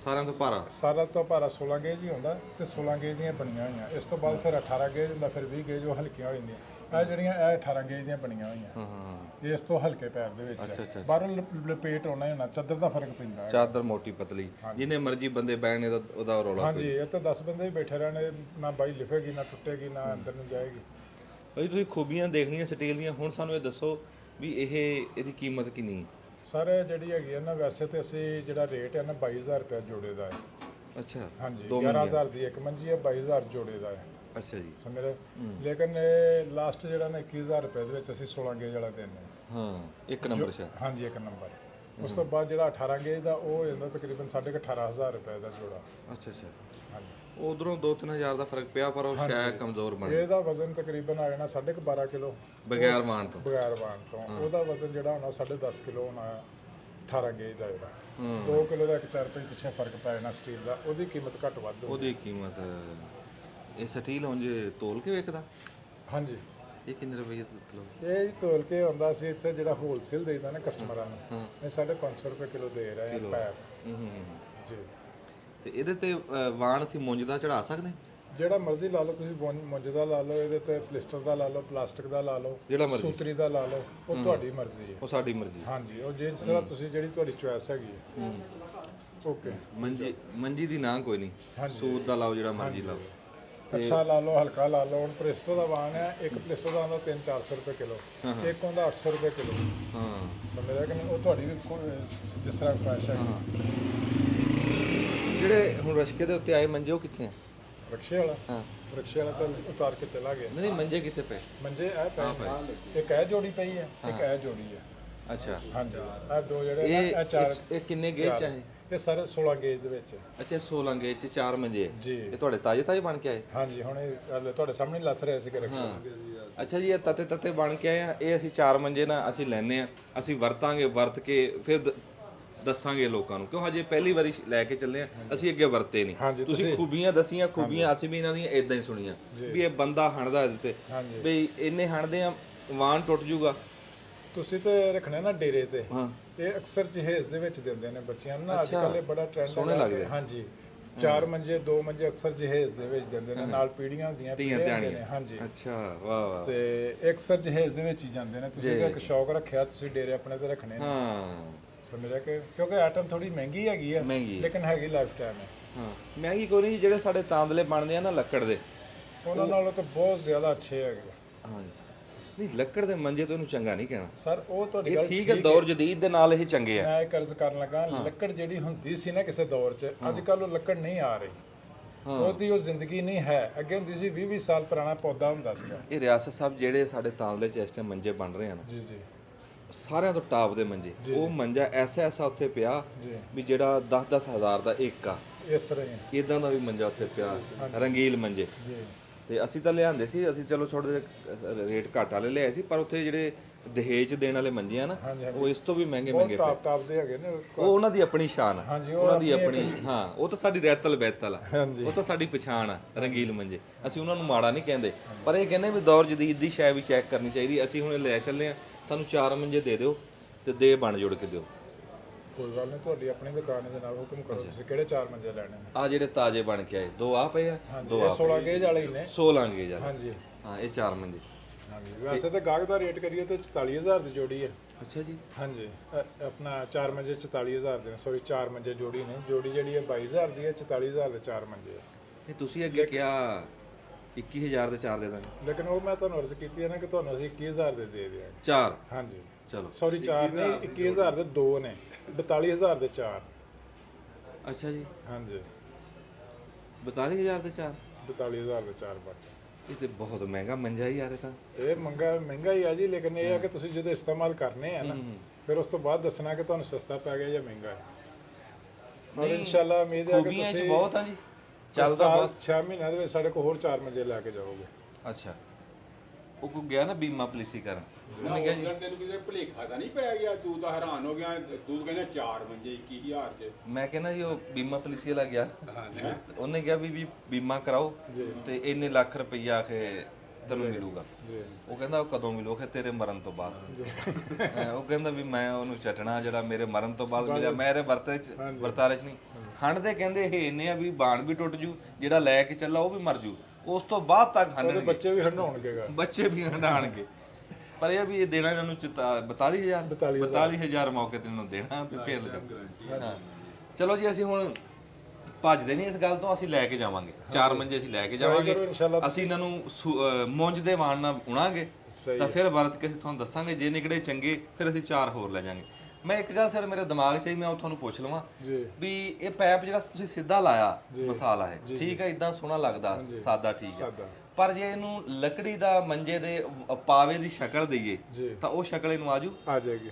ਸਾਰਿਆਂ ਤੋਂ ਭਾਰਾ? ਸਾਰਾ ਤੋਂ ਭਾਰਾ 16 ਗੇਜ ਹੀ ਹੁੰਦਾ, ਤੇ 16 ਗੇਜ ਦੀਆਂ ਬਣੀਆਂ ਹੋਈਆਂ। ਇਸ ਤੋਂ ਬਾਅਦ ਫਿਰ 18 ਗੇਜ ਹੁੰਦਾ, ਫਿਰ 20 ਗੇਜ, ਉਹ ਹਲਕੀਆਂ ਹੋ ਜਾਂਦੀਆਂ। ਇਹ ਜਿਹੜੀਆਂ ਇਹ 18 ਗੇਜ ਦੀਆਂ ਬਣੀਆਂ ਹੋਈਆਂ, ਇਸ ਤੋਂ ਹਲਕੇ ਪੈਰ ਦੇ ਵਿੱਚ। ਬਾਹਰੋਂ ਲਪੇਟ ਹੋਣਾ ਹੀ ਹੋਣਾ, ਚਾਦਰ ਦਾ ਫਰਕ ਪੈਂਦਾ। ਚਾਦਰ ਮੋਟੀ ਪਤਲੀ, ਜਿੰਨੇ ਮਰਜ਼ੀ ਬੰਦੇ ਬਹਿਣ ਉਹਦਾ ਰੌਲਾ। ਹਾਂਜੀ, ਇਹ ਤਾਂ 10 ਬੰਦੇ ਵੀ ਬੈਠੇ ਰਹਿਣੇ, ਨਾ ਬਾਈ ਲਿਫੇਗੀ, ਨਾ ਟੁੱਟੇਗੀ, ਨਾ ਅੰਦਰ ਨੂੰ ਜਾਏਗੀ। ਭਾਈ ਤੁਸੀਂ ਖੂਬੀਆਂ ਦੇਖਣੀਆਂ ਸਟੀਲ ਦੀਆਂ, ਹੁਣ ਸਾਨੂੰ ਇਹ ਦੱਸੋ ਵੀ ਇਹਦੀ ਕੀਮਤ ਕਿੰਨੀ ਹੈ? ਸਰ ਜਿਹੜੀ ਹੈਗੀ ਹੈ ਨਾ, ਵੈਸੇ ਤੇ ਅਸੀਂ ਜਿਹੜਾ ਰੇਟ ਹੈ ਨਾ 22,000 ਰੁਪਏ ਜੋੜੇ ਦਾ ਹੈ। ਅੱਛਾ, ਹਾਂਜੀ, 11,000 ਦੀ ਇੱਕ ਮੰਜੀ ਹੈ, 22,000 ਜੋੜੇ ਦਾ ਹੈ। ਅੱਛਾ ਜੀ, ਸਮਝ ਰਹੇ? ਲੇਕਿਨ ਇਹ ਲਾਸਟ ਜਿਹੜਾ ਨਾ 21,000 ਰੁਪਏ ਦੇ ਵਿੱਚ ਅਸੀਂ 16 ਗੇਜ ਵਾਲਾ ਦਿੰਦੇ ਹਾਂ। ਇੱਕ ਨੰਬਰ ਸ਼ਾ? ਹਾਂਜੀ, ਇੱਕ ਨੰਬਰ। ਉਸ ਤੋਂ ਬਾਅਦ ਜਿਹੜਾ 18 ਗੇਜ ਦਾ, ਉਹ ਹੋ ਜਾਂਦਾ ਤਕਰੀਬਨ 18,500 ਰੁਪਏ ਦਾ ਜੋੜਾ। ਅੱਛਾ ਅੱਛਾ। ਹਾਂਜੀ, ਉਧਰੋਂ 2-3 ਦਾ ਫਰਕ ਪਿਆ, ਪਰ ਉਹ ਸ਼ਾਇਦ ਕਮਜ਼ੋਰ ਬਣ। ਇਹਦਾ ਵਜ਼ਨ ਤਕਰੀਬਨ ਆ ਜਾਣਾ 12.5 ਕਿਲੋ ਬਗੈਰ ਵਾਣ ਤੋਂ। ਬਗੈਰ ਵਾਣ ਤੋਂ ਉਹਦਾ ਵਜ਼ਨ ਜਿਹੜਾ ਹੋਣਾ 10.5 ਕਿਲੋ ਹੋਣਾ। 18 ਗੇਜ ਦਾ ਜਿਹੜਾ 2 ਕਿਲੋ ਦਾ 1 ਰੁਪਏ ਪਿੱਛੇ ਫਰਕ ਪੈ ਜਾਣਾ ਸਟੀਲ ਦਾ, ਉਹਦੀ ਕੀਮਤ ਘੱਟ ਵੱਧ ਹੋਊਗੀ। ਉਹਦੀ ਕੀਮਤ ਇਹ ਸਟੀਲ ਉਂਝ ਤੋਲ ਕੇ ਵੇਚਦਾ? ਹਾਂਜੀ। ਇਹ ਕਿੰਨੇ ਰੁਪਏ ਕਿਲੋ? ਇਹ ਤੋਲ ਕੇ ਆਉਂਦਾ ਸੀ ਇੱਥੇ, ਜਿਹੜਾ ਹੋਲਸੇਲ ਦੇਈਦਾ ਨਾ ਕਸਟਮਰਾਂ ਨੂੰ, ਇਹ 550 ਰੁਪਏ ਕਿਲੋ ਦੇ ਰਹੇ ਆ ਪੈਰ। ਜੀ। ਤੇ ਇਹਦੇ ਤੇ ਵਾਣ ਅਸੀਂ ਮੁੰਜ ਦਾ ਚੜਾ ਸਕਦੇ? ਜਿਹੜਾ ਮਰਜ਼ੀ ਲਾ ਲਓ ਤੁਸੀਂ, ਮੁੰਜ ਦਾ ਲਾ ਲਓ, ਇਹਦੇ ਤੇ ਪਲਿਸਟਰ ਦਾ ਲਾ ਲਓ, ਪਲਾਸਟਿਕ ਦਾ ਲਾ ਲਓ, ਜਿਹੜਾ ਮਰਜ਼ੀ, ਸੂਤਰੀ ਦਾ ਲਾ ਲਓ, ਉਹ ਤੁਹਾਡੀ ਮਰਜ਼ੀ ਹੈ। ਉਹ ਸਾਡੀ ਮਰਜ਼ੀ। ਹਾਂਜੀ, ਉਹ ਜਿਸ ਤਰ੍ਹਾਂ ਤੁਸੀਂ, ਜਿਹੜੀ ਤੁਹਾਡੀ ਚੁਆਇਸ ਹੈਗੀ ਹੈ। ਓਕੇ ਮੰਜੀ ਦੀ ਨਾ ਕੋਈ ਨਹੀਂ, ਸੂਤ ਦਾ ਲਾਓ ਜਿਹੜਾ ਮਰਜ਼ੀ ਲਾਓ। ਅੱਛਾ ਲਾ ਲਓ, ਹਲਕਾ ਲਾ ਲਓ। ਹੁਣ ਪਲੇਸਟਰ ਦਾ ਵਾਣ ਹੈ, ਇੱਕ ਪਲੇਸਟਰ ਦਾ ਆਉਂਦਾ 300-400 ਰੁਪਏ ਕਿਲੋ, ਇੱਕ ਹੁੰਦਾ 800 ਰੁਪਏ ਕਿਲੋ। ਹਾਂ ਸਮਝਿਆ ਕਿ ਨਹੀਂ? ਉਹ ਤੁਹਾਡੀ ਵੀ ਜਿਸ ਤਰ੍ਹਾਂ ਖੁਆਇਸ਼ ਹੈ। ਜਿਹੜੇ ਹੁਣ ਰਸ਼ਕੇ ਦੇ ਉੱਤੇ ਆਏ ਮੰਜੇ ਉਹ ਕਿੱਥੇ ਆ? ਰਕਸ਼ੇ ਵਾਲਾ? ਹਾਂ ਰਕਸ਼ੇ ਵਾਲਾ ਤਾਂ ਉਤਾਰ ਕੇ ਚਲਾ ਗਿਆ। ਨਹੀਂ ਮੰਜੇ ਕਿੱਥੇ ਪਏ? ਮੰਜੇ ਇਹ ਪਏ, ਇੱਕ ਇਹ ਜੋੜੀ ਪਈ ਹੈ, ਇੱਕ ਇਹ ਜੋੜੀ ਹੈ। ਅੱਛਾ ਹਾਂਜੀ ਇਹ ਦੋ ਜਿਹੜੇ ਇਹ ਚਾਰ। ਇਹ ਕਿੰਨੇ ਗੇਜ ਚ ਹੈ? ਇਹ ਸਾਰੇ 16 ਗੇਜ ਦੇ ਵਿੱਚ। ਅੱਛਾ 16 ਗੇਜ ਚ 4 ਮੰਜੇ ਜੀ। ਇਹ ਤੁਹਾਡੇ ਤਾਜ਼ੇ ਬਣ ਕੇ ਆਏ? ਹਾਂਜੀ ਹੁਣ ਇਹ ਹਲੇ ਤੁਹਾਡੇ ਸਾਹਮਣੇ ਲੱਥ ਰਹੇ ਸੀ ਕਿ ਹਾਂ ਅੱਛਾ ਜੀ, ਇਹ ਤਤੇ ਬਣ ਕੇ ਆਏ ਆ। ਇਹ ਅਸੀਂ 4 ਮੰਜੇ ਨਾ ਅਸੀਂ ਲੈਨੇ ਆ, ਅਸੀਂ ਵਰਤਾਂਗੇ, ਵਰਤ ਕੇ ਫਿਰ ਦੱਸਾਂਗੇ ਲੋਕਾਂ ਨੂੰ, ਕਿਉਂ ਹਜੇ ਪਹਿਲੀ ਵਾਰੀ ਲੈ ਕੇ ਚੱਲੇ ਆ, ਅਸੀਂ ਅੱਗੇ ਵਰਤੇ ਨਹੀਂ। ਤੁਸੀਂ ਖੂਬੀਆਂ ਦਸੀਆਂ, ਖੂਬੀਆਂ ਅਸੀਂ ਵੀ ਇਹਨਾਂ ਦੀਆਂ ਇਦਾਂ ਹੀ ਸੁਣੀਆਂ ਵੀ ਇਹ ਬੰਦਾ ਹਣਦਾ ਇਹਦੇ ਤੇ, ਵੀ ਇੰਨੇ ਹਣਦੇ ਆ ਵਾਣ ਟੁੱਟ ਜੂਗਾ। ਤੁਸੀਂ ਤੇ ਰੱਖਣੇ ਨਾ ਡੇਰੇ ਤੇ, ਹਾਂ ਇਹ ਅਕਸਰ ਜਹੇਜ਼ ਦੇ ਵਿੱਚ ਦਿੰਦੇ ਨੇ ਬੱਚਿਆਂ ਨੂੰ ਨਾ। ਅੱਜ ਕੱਲ੍ਹ ਇਹ ਬੜਾ ਟ੍ਰੈਂਡ ਸੋਹਣੇ ਲੱਗਦੇ। ਹਾਂਜੀ 4 ਮੰਜੇ 2 ਮੰਜੇ ਅਕਸਰ ਜਹੇਜ਼ ਦੇ ਵਿੱਚ ਦਿੰਦੇ ਨੇ, ਨਾਲ ਪੀੜੀਆਂ ਹੁੰਦੀਆਂ ਧੀਆਂ ਧਿਆਣੀਆਂ। ਹਾਂਜੀ ਅੱਛਾ ਵਾਹ ਵਾਹ। ਤੇ ਇਹ ਅਕਸਰ ਜਹੇਜ਼ ਦੇ ਵਿੱਚ ਹੀ ਜਾਂਦੇ ਨੇ। ਤੁਸੀਂ ਤਾਂ ਇੱਕ ਸ਼ੌਕ ਰੱਖਿਆ, ਤੁਸੀਂ ਡੇਰੇ ਆਪਣੇ ਤੇ ਰੱਖਣੇ ਨੇ। ਹਾਂ ਸਮਝਿਆ ਕਿ ਕਿਉਂਕਿ ਆਈਟਮ ਥੋੜੀ ਮਹਿੰਗੀ ਹੈਗੀ ਹੈ, ਲੇਕਿਨ ਹੈਗੀ ਲਾਈਫ ਟਾਈਮ ਹੈ। ਹਾਂ ਮਹਿੰਗੀ ਕੋਈ ਨਹੀਂ, ਜਿਹੜੇ ਸਾਡੇ ਤਾਂਦਲੇ ਬਣਦੇ ਆ ਨਾ ਲੱਕੜ ਦੇ, ਉਹਨਾਂ ਨਾਲੋਂ ਤਾਂ ਬਹੁਤ ਜ਼ਿਆਦਾ ਅੱਛੇ ਹੈਗੇ। ਹਾਂਜੀ ਨਹੀਂ ਲੱਕੜ ਦੇ ਮੰਜੇ ਤੋਂ ਇਹਨੂੰ ਚੰਗਾ ਨਹੀਂ ਕਹਿਣਾ ਸਰ ਉਹ ਤੁਹਾਡੀ ਇਹ ਗੱਲ ਠੀਕ ਹੈ, ਦੌਰ ਜਦੀਦ ਦੇ ਨਾਲ ਇਹ ਚੰਗੇ ਆ। ਮੈਂ ਇਹ ਕਰਜ਼ ਕਰਨ ਲੱਗਾ, ਲੱਕੜ ਜਿਹੜੀ ਹੁੰਦੀ ਸੀ ਨਾ ਕਿਸੇ ਦੌਰ 'ਚ, ਅੱਜ ਕੱਲ ਉਹ ਲੱਕੜ ਨਹੀਂ ਆ ਰਹੀ। ਉਹਦੀ ਉਹ ਜ਼ਿੰਦਗੀ ਨਹੀਂ ਹੈ। ਅੱਗੇ ਹੁੰਦੀ ਸੀ 20-20 ਸਾਲ ਪੁਰਾਣਾ ਪੌਦਾ ਹੁੰਦਾ ਸੀਗਾ। ਇਹ ਰਿਆਸਤ ਸਾਹਿਬ ਜਿਹੜੇ ਸਾਡੇ ਤਾਂਦਲੇ 'ਚ ਇਸ ਟਾਈਮ ਮੰਜੇ ਬਣ ਰਹੇ ਆ ਨਾ, ਜੀ ਜੀ ਸਾਰਿਆਂ ਤੋਂ ਟਾਪ ਦੇ ਮੰਜੇ। ਉਹ ਮੰਜਾ ਐਸਾ ਉੱਥੇ ਪਿਆ ਵੀ ਜਿਹੜਾ 10-10 ਹਜ਼ਾਰ ਦਾ ਇੱਕ ਆ, ਇਸ ਤਰ੍ਹਾਂ ਹੀ ਇਦਾਂ ਦਾ ਵੀ ਮੰਜਾ ਉੱਥੇ ਪਿਆ, ਰੰਗੀਲ ਮੰਜੇ। ਜੀ ਤੇ ਅਸੀਂ ਤਾਂ ਲਿਆਂਦੇ ਸੀ, ਅਸੀਂ ਚਲੋ ਥੋੜੇ ਜਿਹੇ ਰੇਟ ਘੱਟ ਵਾਲੇ ਲਿਆਏ ਸੀ, ਪਰ ਉੱਥੇ ਜਿਹੜੇ ਦਹੇਜ ਦੇਣ ਵਾਲੇ ਮੰਜੇ ਆ ਨਾ, ਉਹ ਇਸ ਤੋਂ ਵੀ ਮਹਿੰਗੇ ਪਏ। ਟਾਪ ਦੇ ਹੈਗੇ ਨੇ ਉਹ ਉਹਨਾਂ ਦੀ ਆਪਣੀ ਸ਼ਾਨ ਆ, ਉਹਨਾਂ ਦੀ ਆਪਣੀ। ਹਾਂ ਉਹ ਤਾਂ ਸਾਡੀ ਰੈਤਲ ਬੈਤਲ ਆ, ਉਹ ਤਾਂ ਸਾਡੀ ਪਛਾਣ ਆ ਰੰਗੀਲ ਮੰਜੇ। ਅਸੀਂ ਉਹਨਾਂ ਨੂੰ ਮਾੜਾ ਨਹੀਂ ਕਹਿੰਦੇ, ਪਰ ਇਹ ਕਹਿੰਦੇ ਵੀ ਦੌਰ ਜਦੀਦ ਦੀ ਸ਼ੈ ਵੀ ਚੈੱਕ ਕਰਨੀ ਚਾਹੀਦੀ। ਅਸੀਂ ਹੁਣ ਲੈ ਚੱਲੇ ਆ, ਸਾਨੂੰ 4 ਮੰਜੇ ਦੇ ਦਿਓ ਤੇ ਦੇ ਬਣ ਜੁੜ ਕੇ ਦਿਓ। ਕੋਈ ਗੱਲ ਨਹੀਂ, ਤੁਹਾਡੀ ਆਪਣੀ ਦੁਕਾਨ ਦੇ ਨਾਲ ਹੁਕਮ ਕਰੋ। ਤੁਸੀਂ ਕਿਹੜੇ 4 ਮੰਜੇ ਲੈਣੇ ਨੇ? ਆ ਜਿਹੜੇ ਤਾਜ਼ੇ ਬਣ ਕੇ ਆਏ 2 ਆ ਪਏ ਆ, 2 ਆ 16 ਗੇਜ ਵਾਲੇ ਹੀ ਨੇ। 16 ਗੇਜ ਆ। ਹਾਂਜੀ ਹਾਂ ਇਹ 4 ਮੰਜੇ। ਹਾਂਜੀ ਵੈਸੇ ਤਾਂ ਗਾਹਕ ਦਾ ਰੇਟ ਕਰੀਏ ਤੇ 44000 ਦੀ ਜੋੜੀ ਹੈ। ਅੱਛਾ ਜੀ। ਹਾਂਜੀ ਆਪਣਾ 4 ਮੰਜੇ 44000 ਦੇ ਨੇ। ਸੌਰੀ 4 ਮੰਜੇ ਜੋੜੀ ਨੇ। ਜੋੜੀ ਜਿਹੜੀ ਹੈ 22000 ਦੀ ਹੈ, 44000 ਦੇ 4 ਮੰਜੇ ਹੈ। ਇਹ ਤੁਸੀਂ ਅੱਗੇ ਕਿਹਾ 21000 ਦੇ 4 ਦੇ ਦਾਂਗੇ, ਲੇਕਿਨ ਉਹ ਮੈਂ ਤੁਹਾਨੂੰ ਅਰਜ਼ ਕੀਤੀ ਹੈ ਨਾ ਕਿ ਤੁਹਾਨੂੰ ਅਸੀਂ 21000 ਦੇ ਦੇ ਦਿਆਂਗੇ। 4 ਹਾਂਜੀ ਚਲੋ ਸੌਰੀ 4 ਨਹੀਂ, 21000 ਦੇ 2 ਨੇ, 42000 ਦੇ 4। ਅੱਛਾ ਜੀ। ਹਾਂਜੀ 42000 ਦੇ 4, 42000 ਦੇ 4 ਬਾਕੀ। ਇਹ ਤੇ ਬਹੁਤ ਮਹਿੰਗਾ ਮੰਜਾ ਹੀ ਯਾਰ ਇਹ ਤਾਂ। ਇਹ ਮਹਿੰਗਾ ਹੀ ਆ ਜੀ, ਲੇਕਿਨ ਇਹ ਹੈ ਕਿ ਤੁਸੀਂ ਜਦੋਂ ਇਸਤੇਮਾਲ ਕਰਨੇ ਆ ਨਾ, ਫਿਰ ਉਸ ਤੋਂ ਬਾਅਦ ਦੱਸਣਾ ਕਿ ਤੁਹਾਨੂੰ ਸਸਤਾ ਪੈ ਗਿਆ ਜਾਂ ਮਹਿੰਗਾ ਹੈ। ਔਰ ਇਨਸ਼ਾਅੱਲਾ ਉਮੀਦ ਹੈ ਕਿ ਖੂਬੀਆਂ ਤੁਸੀਂ ਚ ਬਹੁਤ ਆ ਜੀ, ਚੱਲਦਾ ਬਹੁਤ। 6 ਮਹੀਨਿਆਂ ਦੇ ਵਿੱਚ ਸਾਡੇ ਕੋਲ ਹੋਰ 4 ਮੰਜੇ ਲੈ ਕੇ ਜਾਓਗੇ। ਅੱਛਾ ਉਹ ਕੋ ਗਿਆ ਨਾ ਬੀਮਾ ਪਾਲਿਸੀ ਕਰਨ, ਉਹਨੇ ਕਿਹਾ ਜੀ ਤੈਨੂੰ ਕਿਤੇ ਭੁਲੇਖਾ ਤਾਂ ਨਹੀਂ ਪੈ ਗਿਆ? ਤੂੰ ਤਾਂ ਹੈਰਾਨ ਹੋ ਗਿਆ, ਤੂੰ ਕਹਿੰਦਾ 4 ਮੰਜੇ 21000 ਚ। ਮੈਂ ਕਹਿੰਦਾ ਜੀ ਉਹ ਬੀਮਾ ਪਾਲਿਸੀ ਵਾਲਾ ਗਿਆ, ਉਹਨੇ ਕਿਹਾ ਵੀ ਬੀਮਾ ਕਰਾਓ ਤੇ ਇੰਨੇ ਲੱਖ ਰੁਪਈਆ ਆਖੇ ਤੈਨੂੰ ਮਿਲੂਗਾ। ਉਹ ਕਹਿੰਦਾ ਉਹ ਕਦੋਂ ਮਿਲੂਗਾ? ਤੇਰੇ ਮਰਨ ਤੋਂ ਬਾਅਦ। ਉਹ ਕਹਿੰਦਾ ਵੀ ਮੈਂ ਉਹਨੂੰ ਚਟਣਾ ਜਿਹੜਾ ਮੇਰੇ ਮਰਨ ਤੋਂ ਬਾਅਦ ਮਿਲਿਆ, ਮੇਰੇ ਵਰਤਾਰੇ 'ਚ ਨਹੀਂ। ਹੰਡਦੇ ਕਹਿੰਦੇ ਇਹ ਇੰਨੇ ਆ ਵੀ ਬਾਣ ਵੀ ਟੁੱਟ ਜੂ, ਜਿਹੜਾ ਲੈ ਕੇ ਚੱਲਾ ਉਹ ਵੀ ਮਰ ਜੂ, ਉਸ ਤੋਂ ਬਾਅਦ ਤੱਕ ਹੰਡਣਗੇ, ਬੱਚੇ ਵੀ ਹੰਡਾਉਣਗੇ, ਬੱਚੇ ਵੀ ਹੰਡਾਣਗੇ। ਪਰ ਇਹ ਵੀ ਇਹ ਦੇਣਾ ਇਹਨਾਂ ਨੂੰ 42000 ਮੌਕੇ ਤੇ ਇਹਨਾਂ ਨੂੰ ਦੇਣਾ ਤੇ ਫੇਰ ਲੈ ਜਾਓ। ਚਲੋ ਜੀ ਅਸੀਂ ਹੁਣ ਭੱਜਦੇ ਨਹੀਂ ਇਸ ਗੱਲ ਤੋਂ, ਅਸੀਂ ਲੈ ਕੇ ਜਾਵਾਂਗੇ 4 ਮੰਜੇ, ਅਸੀਂ ਲੈ ਕੇ ਜਾਵਾਂਗੇ। ਅਸੀਂ ਇਹਨਾਂ ਨੂੰ ਮੁੰਜ ਦੇ ਵਾਣ ਨਾਲ ਉਣਾਂਗੇ ਤਾਂ ਫਿਰ ਵਰਤ ਕੇ ਅਸੀਂ ਤੁਹਾਨੂੰ ਦੱਸਾਂਗੇ। ਜੇ ਨਿਕੜੇ ਚੰਗੇ ਫਿਰ ਅਸੀਂ 4 ਹੋਰ ਲੈ ਜਾਾਂਗੇ। ਮੈਂ ਇੱਕ ਗੱਲ ਸਰ ਮੇਰੇ ਦਿਮਾਗ 'ਚ ਹੀ ਮੈਂ ਉਹ ਤੁਹਾਨੂੰ ਪੁੱਛ ਲਵਾਂ ਵੀ ਇਹ ਪੈਪ ਜਿਹੜਾ ਤੁਸੀਂ ਸਿੱਧਾ ਲਾਇਆ ਮਸਾਲਾ ਹੈ, ਠੀਕ ਹੈ, ਇਦਾਂ ਸੋਹਣਾ ਲੱਗਦਾ, ਸਾਦਾ, ਠੀਕ ਹੈ, ਪਰ ਜੇ ਇਹਨੂੰ ਲੱਕੜੀ ਦਾ ਮੰਜੇ ਦੇ ਪਾਵੇ ਦੀ ਸ਼ਕਲ ਦਈਏ ਤਾਂ ਉਹ ਸ਼ਕਲ ਇਹਨੂੰ ਆ ਜਾਏਗੀ।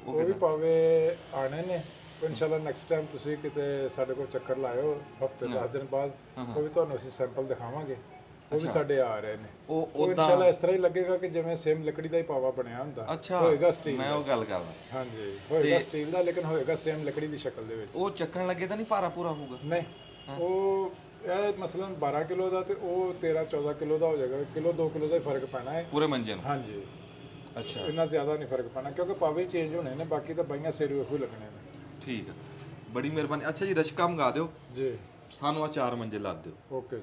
ਉਹ ਵੀ ਪਾਵੇ ਆਣੇ ਨੇ ਇਨਸ਼ਾਅੱਲਾ। ਨੈਕਸਟ ਟਾਈਮ ਤੁਸੀਂ ਕਿਤੇ ਸਾਡੇ ਕੋਲ ਚੱਕਰ ਲਾਇਓ ਹਫਤੇ 10 ਦਿਨ ਬਾਅਦ, ਉਹ ਵੀ ਤੁਹਾਨੂੰ ਅਸੀਂ ਸੈਂਪਲ ਦਿਖਾਵਾਂਗੇ। ਉਹ ਵੀ ਸਾਡੇ ਆ ਰਹੇ ਨੇ। ਉਹ ਇਨਸ਼ਾਅੱਲਾ ਇਸ ਤਰ੍ਹਾਂ ਹੀ ਲੱਗੇਗਾ ਕਿ ਜਿਵੇਂ ਸੇਮ ਲੱਕੜੀ ਦਾ ਹੀ ਪਾਵਾ ਬਣਿਆ ਹੁੰਦਾ। ਹੋਏਗਾ ਸਟੀਲ, ਮੈਂ ਉਹ ਗੱਲ ਕਰਦਾ। ਹਾਂਜੀ ਹੋਏਗਾ ਸਟੀਲ ਦਾ, ਲੇਕਿਨ ਹੋਏਗਾ ਸੇਮ ਲੱਕੜੀ ਦੀ ਸ਼ਕਲ ਦੇ ਵਿੱਚ। ਉਹ ਚੱਕਣ ਲੱਗੇ ਤਾਂ ਨਹੀਂ ਭਾਰਾ ਪੂਰਾ ਹੋਊਗਾ? ਨਹੀਂ, ਉਹ ਇਹ ਮਸਲਨ 12 ਕਿਲੋ ਦਾ ਤੇ ਉਹ 13-14 ਕਿਲੋ ਦਾ ਹੋ ਜਾਏਗਾ। ਕਿਲੋ 2 ਕਿਲੋ ਦਾ ਹੀ ਫਰਕ ਪੈਣਾ ਹੈ ਪੂਰੇ ਮੰਜੇ ਨੂੰ। ਹਾਂਜੀ ਅੱਛਾ, ਇੰਨਾ ਜ਼ਿਆਦਾ ਨਹੀਂ ਫਰਕ ਪੈਣਾ ਕਿਉਂਕਿ ਪਾਵੇ ਚੇਂਜ ਹੋਣੇ ਨੇ, ਬਾਕੀ ਤਾਂ ਬਾਈਆਂ ਸਿਰ ਉਹੀ ਲੱਗਣੇ ਨੇ। ਠੀਕ ਹੈ, ਬੜੀ ਮਿਹਰਬਾਨੀ। ਅੱਛਾ ਜੀ ਰਸ਼ਕਾ ਮੰਗਾ ਦਿਓ ਜੀ, ਸਾਨੂੰ ਆ 4 ਮੰਜੇ ਲਾ ਦਿਓ। ਓਕੇ ਜੀ,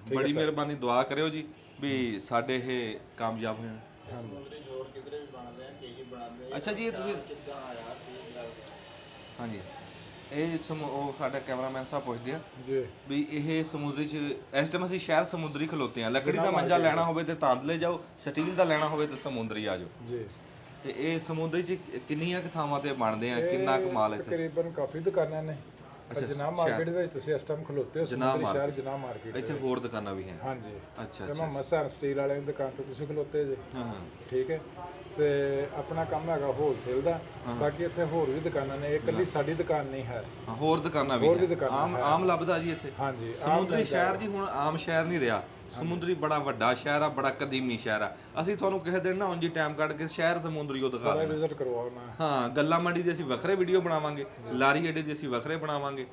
ਬੜੀ ਮਿਹਰਬਾਨੀ, ਦੁਆ ਕਰਿਓ ਜੀ ਵੀ ਸਾਡੇ ਇਹ ਕਾਮਯਾਬ ਹੋਣ। ਅੱਛਾ ਜੀ ਇਹ ਤੁਸੀਂ ਹਾਂਜੀ ਇਹ ਉਹ ਸਾਡਾ ਕੈਮਰਾਮੈਨ ਸਾਹਿਬ ਪੁੱਛਦੇ ਆ ਜੀ ਵੀ ਇਹ ਸਮੁੰਦਰੀ ਚ ਇਸ ਟਾਈਮ ਅਸੀਂ ਸ਼ਹਿਰ ਸਮੁੰਦਰੀ ਖਲੋਤੇ ਆ। ਲੱਕੜੀ ਦਾ ਮੰਜਾ ਲੈਣਾ ਹੋਵੇ ਤੇ ਤਾਂਦਲੇ ਜਾਓ, ਸਟੀਲ ਦਾ ਲੈਣਾ ਹੋਵੇ ਤੇ ਸਮੁੰਦਰੀ ਆ ਜਾਓ ਜੀ। ਤੇ ਇਹ ਸਮੁੰਦਰੀ ਚ ਕਿੰਨੀਆਂ ਕੁ ਥਾਵਾਂ ਤੇ ਬਣਦੇ ਆ, ਕਿੰਨਾ ਕੁ ਮਾਲ ਇੱਥੇ? ਤਕਰੀਬਨ ਕਾਫੀ ਦੁਕਾਨਾਂ ਨੇ। ਜਨਾਬ ਮਾਰਕੀਟ ਵਿੱਚ ਤੁਸੀਂ ਇਸ ਟਾਈਮ ਖਲੋਤੇ ਹੋ, ਸਮੁੰਦਰੀ ਸ਼ਹਿਰ ਜਨਾਬ ਮਾਰਕੀਟ। ਇੱਥੇ ਹੋਰ ਦੁਕਾਨਾਂ ਵੀ ਹੈ? ਹਾਂਜੀ। ਅੱਛਾ ਤੇ ਮੁਹੰਮਦ ਸਰ ਸਟੀਲ ਵਾਲੇ ਦੀ ਦੁਕਾਨ ਤੇ ਤੁਸੀਂ ਖਲੋਤੇ ਜੇ। ਹਾਂ ਠੀਕ ਹੈ। ਤੇ ਆਪਣਾ ਕੰਮ ਹੈਗਾ ਹੋਲਸੇਲ ਦਾ। ਬਾਕੀ ਇੱਥੇ ਹੋਰ ਵੀ ਦੁਕਾਨਾਂ ਨੇ, ਇਹ ਇਕੱਲੀ ਸਾਡੀ ਦੁਕਾਨ ਨਹੀਂ ਹੈ। ਹਾਂ, ਹੋਰ ਦੁਕਾਨਾਂ ਵੀ ਹੈ। ਆਮ ਲੱਭਦਾ ਜੀ ਇੱਥੇ। ਹਾਂਜੀ। ਸਮੁੰਦਰੀ ਸ਼ਹਿਰ ਜੀ ਹੁਣ ਆਮ ਸ਼ਹਿਰ ਨਹੀਂ ਰਿਹਾ। ਸਮੁੰਦਰੀ ਬੜਾ ਵੱਡਾ ਸ਼ਹਿਰ ਆ, ਬੜਾ ਕਦੀਮੀ ਸ਼ਹਿਰ ਆ। ਅਸੀਂ ਤੁਹਾਨੂੰ ਕਿਸੇ ਦਿਨ ਨਾ ਉਂਝ ਟਾਈਮ ਕੱਢ ਕੇ ਸ਼ਹਿਰ ਸਮੁੰਦਰੀ ਉਹ ਦਿਖਾ ਦੇਣਾ। ਵਿਜ਼ਿਟ ਕਰਵਾਓ ਨਾ। ਹਾਂ, ਗੱਲਾਂ ਮੰਡੀ ਦੀ ਅਸੀਂ ਵੱਖਰੇ ਵੀਡੀਓ ਬਣਾਵਾਂਗੇ, ਲਾਰੀ ਅੱਡੇ ਦੀ ਅਸੀਂ ਵੱਖਰੇ ਬਣਾਵਾਂਗੇ।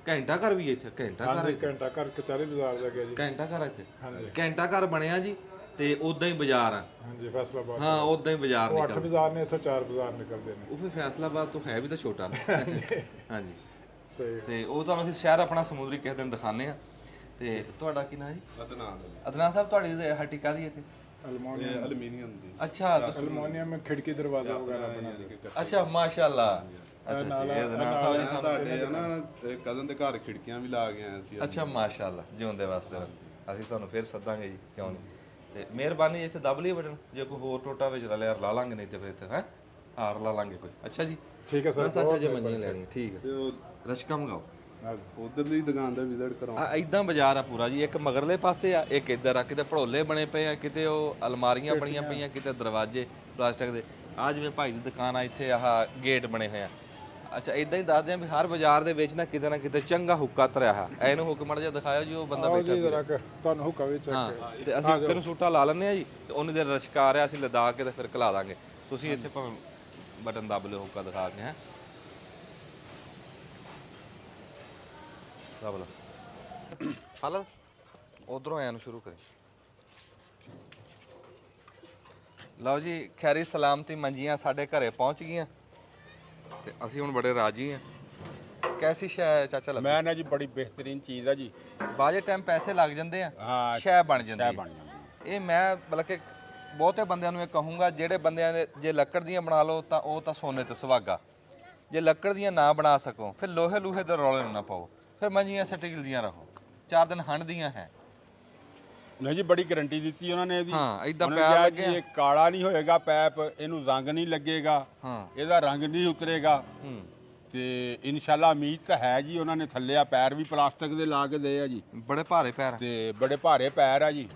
ਘੰਟਾ ਘਰ ਵੀ ਇੱਥੇ, ਘੰਟਾ ਘਰ ਘੰਟਾ ਘਰ ਕਚਾਰੀ ਬਾਜ਼ਾਰ ਜਾ ਕੇ ਜੀ। ਘੰਟਾ ਘਰ ਇੱਥੇ ਘੰਟਾ ਘਰ ਬਣਿਆ ਜੀ, ਤੇ ਉਦਾਂ ਹੀ ਬਾਜ਼ਾਰ ਆ। ਹਾਂਜੀ, ਫੈਸਲਾਬਾਦ। ਹਾਂ, ਉਦਾਂ ਹੀ ਬਾਜ਼ਾਰ ਉਹ 8 ਨਿਕਲਦਾ। ਬਾਜ਼ਾਰ ਨੇ, ਇੱਥੋਂ 4 ਬਾਜ਼ਾਰ ਨਿਕਲਦੇ ਨੇ। ਉਹ ਫਿਰ ਫੈਸਲਾਬਾਦ ਤੋਂ ਹੈ ਵੀ ਤਾਂ ਛੋਟਾ ਨਾ। ਹਾਂਜੀ ਸਹੀ। ਤੇ ਉਹ ਤੁਹਾਨੂੰ ਅਸੀਂ ਸ਼ਹਿਰ ਆਪਣਾ ਸਮੁੰਦਰੀ ਕਿਸੇ ਦਿਨ ਦਿਖਾਣੇ ਆ। ਤੇ ਤੁਹਾਡਾ ਕੀ ਨਾਮ ਜੀ? ਅਦਨਾਨ ਸਾਹਿਬ, ਤੁਹਾਡੀ ਹੱਟੀ ਕਾਹਦੀ ਇੱਥੇ? ਐਲੂਮੀਨੀਅਮ ਦੀ। ਅੱਛਾ, ਤੁਸੀਂ ਐਲੂਮੀਨੀਅਮ ਖਿੜਕੀ ਦਰਵਾਜ਼ਾ ਵਗੈਰਾ ਬਣਾਉਂਦੇ। ਅੱਛਾ, ਮਾਸ਼ਾਅੱਲਾ। ਅੱਛਾ, ਅਦਨਾਨ ਸਾਹਿਬ ਜੀ ਸਾਡੇ ਨਾ ਕਜ਼ਨ ਦੇ ਘਰ ਖਿੜਕੀਆਂ ਵੀ ਲਾ ਕੇ ਆਏ ਸੀ। ਅੱਛਾ, ਮਾਸ਼ਾਅੱਲਾ, ਜਿਉਂਦੇ ਵਾਸਤੇ ਅਸੀਂ ਤੁਹਾਨੂੰ ਫਿਰ ਸੱਦਾਂਗੇ ਜੀ, ਕਿਉਂ ਨਹੀਂ। ਤੇ ਮਿਹਰਬਾਨੀ, ਇੱਥੇ ਦਬ ਲਈ ਬਟਨ, ਜੇ ਕੋਈ ਹੋਰ ਟੋਟਾ ਵਿੱਚ ਰਲਿਆ ਲਾ ਲਾਂਗੇ, ਨਹੀਂ ਤੇ ਫਿਰ ਇੱਥੇ ਹੈ ਹਾਰ ਲਾ ਲਾਂਗੇ ਕੋਈ। ਅੱਛਾ ਜੀ, ਠੀਕ ਹੈ ਸਰ। ਸੱਚ ਜੇ ਮੰਨੀਆਂ ਲੈਣੀਆਂ, ਠੀਕ ਹੈ। ਰਸ਼ਕਾ ਮੰਗਾਓ। ਉਧਰ ਦੀ ਦੁਕਾਨ ਦਾ ਵਿਜ਼ਿਟ ਕਰਾਓ। ਇਦਾਂ ਬਾਜ਼ਾਰ ਆ ਪੂਰਾ ਜੀ। ਇੱਕ ਮਗਰਲੇ ਪਾਸੇ ਆ, ਇੱਕ ਇੱਧਰ ਆ। ਕਿਤੇ ਭੜੋਲੇ ਬਣੇ ਪਏ ਆ, ਕਿਤੇ ਉਹ ਅਲਮਾਰੀਆਂ ਬਣੀਆਂ ਪਈਆਂ, ਕਿਤੇ ਦਰਵਾਜ਼ੇ ਪਲਾਸਟਿਕ ਦੇ। ਆ ਜਿਵੇਂ ਭਾਈ ਦੀ ਦੁਕਾਨ ਆ, ਇੱਥੇ ਆਹ ਗੇਟ ਬਣੇ ਹੋਏ ਆ। ਅੱਛਾ, ਇਦਾਂ ਹੀ ਦੱਸਦੇ ਆ ਵੀ ਹਰ ਬਾਜ਼ਾਰ ਦੇ ਵਿੱਚ ਨਾ ਕਿਤੇ ਚੰਗਾ ਹੁੱਕਾ ਧਰਿਆ ਆ। ਇਹਨੂੰ ਹੁੱਕ ਮੜ ਜਾ ਦਿਖਾਇਓ ਜੀ, ਉਹ ਬੰਦਾ ਬੈਠਾ ਪਿਆ। ਤੁਹਾਨੂੰ ਹੁੱਕਾ ਵੀ ਹਾਂ, ਤੇ ਅਸੀਂ ਉੱਤੇ ਨੂੰ ਸੂਟਾ ਲਾ ਲੈਂਦੇ ਆ ਜੀ, ਤੇ ਉਹਨੇ ਦੇ ਰਸ਼ਕਾ ਆ ਰਿਹਾ, ਅਸੀਂ ਲਦਾ ਕੇ ਤੇ ਫਿਰ ਖਲਾ ਦਾਂਗੇ। ਤੁਸੀਂ ਇੱਥੇ ਭਾਵੇਂ ਬਟਨ ਦੱਬ ਲਿਓ, ਹੁੱਕਾ ਦਿਖਾ ਕੇ। ਹੈ ਦੱਬ ਲਓ। ਹਾਲ ਉਧਰੋਂ ਆਇਆ ਨੂੰ ਸ਼ੁਰੂ ਕਰੀ। ਲਓ ਜੀ, ਖੈਰੀ ਸਲਾਮਤੀ ਮੰਜੀਆਂ ਸਾਡੇ ਘਰੇ ਪਹੁੰਚ ਗਈਆਂ ਤੇ ਅਸੀਂ ਹੁਣ ਬੜੇ ਰਾਜੀ ਆ। ਕੈਸੀ ਸ਼ੈ ਚਾਚਾ ਲੱਗੀ? ਮੈਂ ਨਾ ਜੀ ਬੜੀ ਬਿਹਤਰੀਨ ਚੀਜ਼ ਆ ਜੀ। ਬਾਜੇ ਟਾਈਮ ਪੈਸੇ ਲੱਗ ਜਾਂਦੇ ਆ, ਹਾਂ, ਸ਼ੈ ਬਣ ਜਾਂਦੀ ਸ਼ੈ ਹੈ। ਬਣ ਜਾਂਦੀ। ਇਹ ਮੈਂ ਬਲਕਿ ਬਹੁਤੇ ਬੰਦਿਆਂ ਨੂੰ ਇਹ ਕਹੂੰਗਾ, ਜਿਹੜੇ ਬੰਦਿਆਂ ਨੇ ਜੇ ਲੱਕੜ ਦੀਆਂ ਬਣਾ ਲਓ ਤਾਂ ਉਹ ਤਾਂ ਸੋਨੇ ਤੇ ਸੁਹਾਗਾ। ਜੇ ਲੱਕੜ ਦੀਆਂ ਨਾ ਬਣਾ ਸਕੋ, ਫਿਰ ਲੋਹੇ ਲੂਹੇ ਦੇ ਰੌਲੇ ਨਾ ਪਾਓ, ਫਿਰ ਮੰਜੀਆਂ ਸਟੀਲ ਦੀਆਂ ਰਹੋ। 4 ਦਿਨ ਹੰਡਦੀਆਂ ਹੈ। ਨਹੀਂ ਜੀ, ਬੜੀ ਗਾਰੰਟੀ ਦਿੱਤੀ ਉਹਨਾਂ ਨੇ ਇਹਦੀ। ਹਾਂ, ਇਦਾਂ ਉਹਨਾਂ ਨੇ ਪੈਰ ਕਿਹਾ ਲੱਗੇ ਜੀ ਇਹ ਕਾਲਾ ਨਹੀਂ ਹੋਏਗਾ ਪੈਪ, ਇਹਨੂੰ ਰੰਗ ਨਹੀਂ ਲੱਗੇਗਾ, ਹਾਂ। ਇਹਦਾ ਰੰਗ ਨਹੀਂ ਉਤਰੇਗਾ। ਤੇ ਇਨਸ਼ਾਅੱਲਾ ਉਮੀਦ ਤਾਂ ਹੈ ਜੀ। ਉਹਨਾਂ ਨੇ ਥੱਲੇ ਆ ਪੈਰ ਵੀ ਪਲਾਸਟਿਕ ਦੇ ਲਾ ਕੇ ਦੇ ਆ ਜੀ, ਬੜੇ ਭਾਰੇ ਪੈਰ ਤੇ ਬੜੇ ਭਾਰੇ ਪੈਰ ਆ ਜੀ।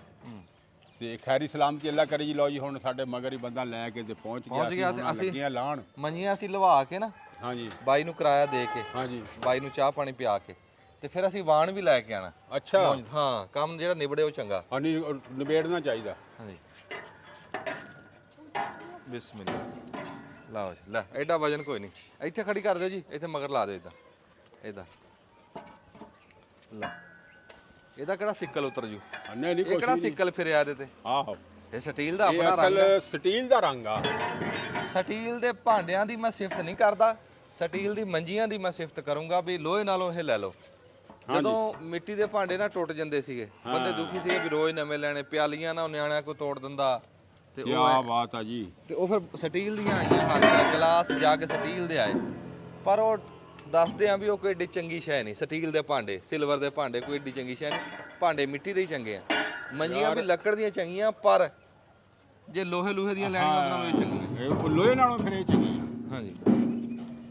ਤੇ ਖੈਰੀ ਸਲਾਮਤੀ ਅੱਲਾ ਕਰੇ ਜੀ। ਲਓ ਜੀ, ਹੁਣ ਸਾਡੇ ਮਗਰ ਹੀ ਬੰਦਾ ਲੈ ਕੇ ਤੇ ਪਹੁੰਚ ਗਿਆ ਤੇ ਅਸੀਂ ਲੱਗੀਆਂ ਲਾਣ। ਮੰਜੀਆਂ ਅਸੀਂ ਲਵਾ ਕੇ ਨਾ, ਹਾਂਜੀ ਬਾਈ ਨੂੰ ਕਿਰਾਇਆ ਦੇ ਕੇ, ਹਾਂਜੀ। ਬਾਈ ਨੂੰ ਚਾਹ ਪਾਣੀ ਪਿਆ ਕੇ, ਤੇ ਫਿਰ ਅਸੀਂ ਵਾਣ ਵੀ ਲੈ ਕੇ ਆਣਾ। ਅੱਛਾ। ਹਾਂ, ਕੰਮ ਜਿਹੜਾ ਨਿਬੜੇ ਉਹ ਚੰਗਾ। ਹਾਂਜੀ, ਨਿਬੇੜਨਾ ਚਾਹੀਦਾ। ਹਾਂਜੀ, ਬਿਸਮਿਲ੍ਲਾ। ਲਓ ਜੀ, ਲੈ ਐਡਾ ਵਜਨ ਕੋਈ ਨਹੀਂ। ਇੱਥੇ ਖੜੀ ਕਰ ਦਿਓ ਜੀ, ਇੱਥੇ ਮਗਰ ਲਾ ਦਿਓ। ਇਦਾਂ ਲੈ, ਇਹਦਾ ਕਿਹੜਾ ਸਿੱਕਲ ਉਤਰ ਜੂ? ਨਹੀਂ ਨਹੀਂ, ਇਹ ਕਿਹੜਾ ਸਿੱਕਲ ਫਿਰਿਆ ਇਹਦੇ ਤੇ? ਆਹੋ, ਇਹ ਸਟੀਲ ਦਾ ਇਹ ਆਪਣਾ ਰੰਗ ਅਸਲ ਸਟੀਲ ਦਾ ਰੰਗ ਆ। ਸਟੀਲ ਦੇ ਭਾਂਡਿਆਂ ਦੀ ਮੈਂ ਸਿਫਤ ਨਹੀਂ ਕਰਦਾ, ਸਟੀਲ ਦੀ ਮੰਜੀਆਂ ਦੀ ਮੈਂ ਸਿਫਤ ਕਰੂੰਗਾ ਵੀ ਲੋਹੇ ਨਾਲੋਂ ਇਹ ਲੈ ਲਓ। ਜਦੋਂ ਮਿੱਟੀ ਦੇ ਭਾਂਡੇ ਨਾ ਟੁੱਟ ਜਾਂਦੇ ਸੀਗੇ, ਬੰਦੇ ਦੁਖੀ ਸੀਗੇ ਵੀ ਰੋਜ਼ ਨਵੇਂ ਲੈਣੇ। ਪਿਆਲੀਆਂ ਨਾ ਨਿਆਣਿਆਂ ਕੋ ਤੋੜ ਦਿੰਦਾ, ਤੇ ਕੀ ਬਾਤ ਆ ਜੀ। ਤੇ ਉਹ ਫਿਰ ਸਟੀਲ ਦੀਆਂ ਆਈਆਂ ਹੱਥ ਗਲਾਸ ਜਾ ਕੇ ਸਟੀਲ ਦੇ ਆਏ। ਪਰ ਉਹ ਦੱਸਦੇ ਆ ਵੀ ਉਹ ਕੋਈ ਏਡੀ ਚੰਗੀ ਸ਼ੈ ਨਹੀਂ। ਸਟੀਲ ਦੇ ਭਾਂਡੇ, ਸਿਲਵਰ ਦੇ ਭਾਂਡੇ ਕੋਈ ਏਡੀ ਚੰਗੀ ਸ਼ੈ ਨਹੀਂ। ਭਾਂਡੇ ਮਿੱਟੀ ਦੇ ਹੀ ਚੰਗੇ ਆ। ਮੰਜੀਆਂ ਵੀ ਲੱਕੜ ਦੀਆਂ ਚੰਗੀਆਂ, ਪਰ ਜੇ ਲੋਹੇ ਲੂਹੇ ਦੀਆਂ ਲੈਣੀਆਂ ਉਹਦੇ ਨਾਲੋਂ ਇਹ ਚੰਗੀਆਂ। ਇਹ ਲੋਹੇ ਨਾਲੋਂ ਫਿਰ ਇਹ ਚੰਗੀ ਆ। ਹਾਂਜੀ।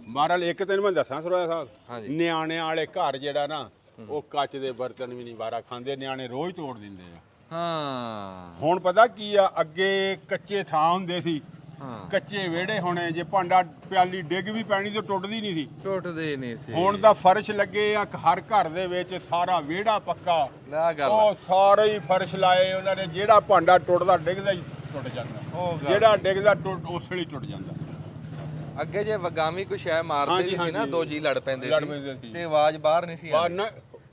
ਬਹਰਹਾਲ ਇੱਕ ਤੈਨੂੰ ਮੈਂ ਦੱਸਾਂ ਸਰੋਇਆ ਸਾਹਿਬ, ਹਾਂਜੀ। ਨਿਆਣਿਆਂ ਵਾਲੇ ਘਰ ਜਿਹੜਾ ਨਾ, ਉਹ ਕੱਚ ਦੇ ਬਰਤਨ ਵੀ ਨਹੀਂ ਵਾਰਾ ਖਾਂਦੇ। ਨਿਆਣੇ ਰੋਜ਼ ਤੋੜ ਦਿੰਦੇ ਆ। ਹਾਂ, ਹੁਣ ਪਤਾ ਕੀ ਆ, ਅੱਗੇ ਕੱਚੇ ਥਾਂ ਹੁੰਦੇ ਸੀ, ਹਾਂ, ਕੱਚੇ ਵਿਹੜੇ ਹੋਣੇ। ਜੇ ਭਾਂਡਾ ਪਿਆਲੀ ਡਿੱਗ ਵੀ ਪੈਣੀ ਤੇ ਟੁੱਟਦੀ ਨਹੀਂ ਸੀ। ਟੁੱਟਦੇ ਨਹੀਂ ਸੀ। ਹੁਣ ਦਾ ਫਰਸ਼ ਲੱਗੇ ਆ ਹਰ ਘਰ ਦੇ ਵਿੱਚ, ਸਾਰਾ ਵਿਹੜਾ ਪੱਕਾ। ਲੈ ਗੱਲ ਉਹ ਸਾਰੇ ਹੀ ਫਰਸ਼ ਲਾਏ ਉਹਨਾਂ ਨੇ। ਜਿਹੜਾ ਭਾਂਡਾ ਟੁੱਟਦਾ ਡਿੱਗਦਾ ਹੀ ਟੁੱਟ ਜਾਂਦਾ, ਉਹ ਗੱਲ। ਜਿਹੜਾ ਡਿੱਗਦਾ ਉਸ ਵੇਲੇ ਹੀ ਟੁੱਟ ਜਾਂਦਾ। ਅੱਗੇ ਜੇ ਵਗਾਮੀ ਕੋਈ ਸ਼ੈ ਮਾਰਦੇ ਵੀ ਸੀ ਨਾ, ਦੋ ਜੀ ਲੜ ਪੈਂਦੇ ਸੀ ਤੇ ਆਵਾਜ਼ ਬਾਹਰ ਨਹੀਂ ਸੀ ਆਉਂਦੀ।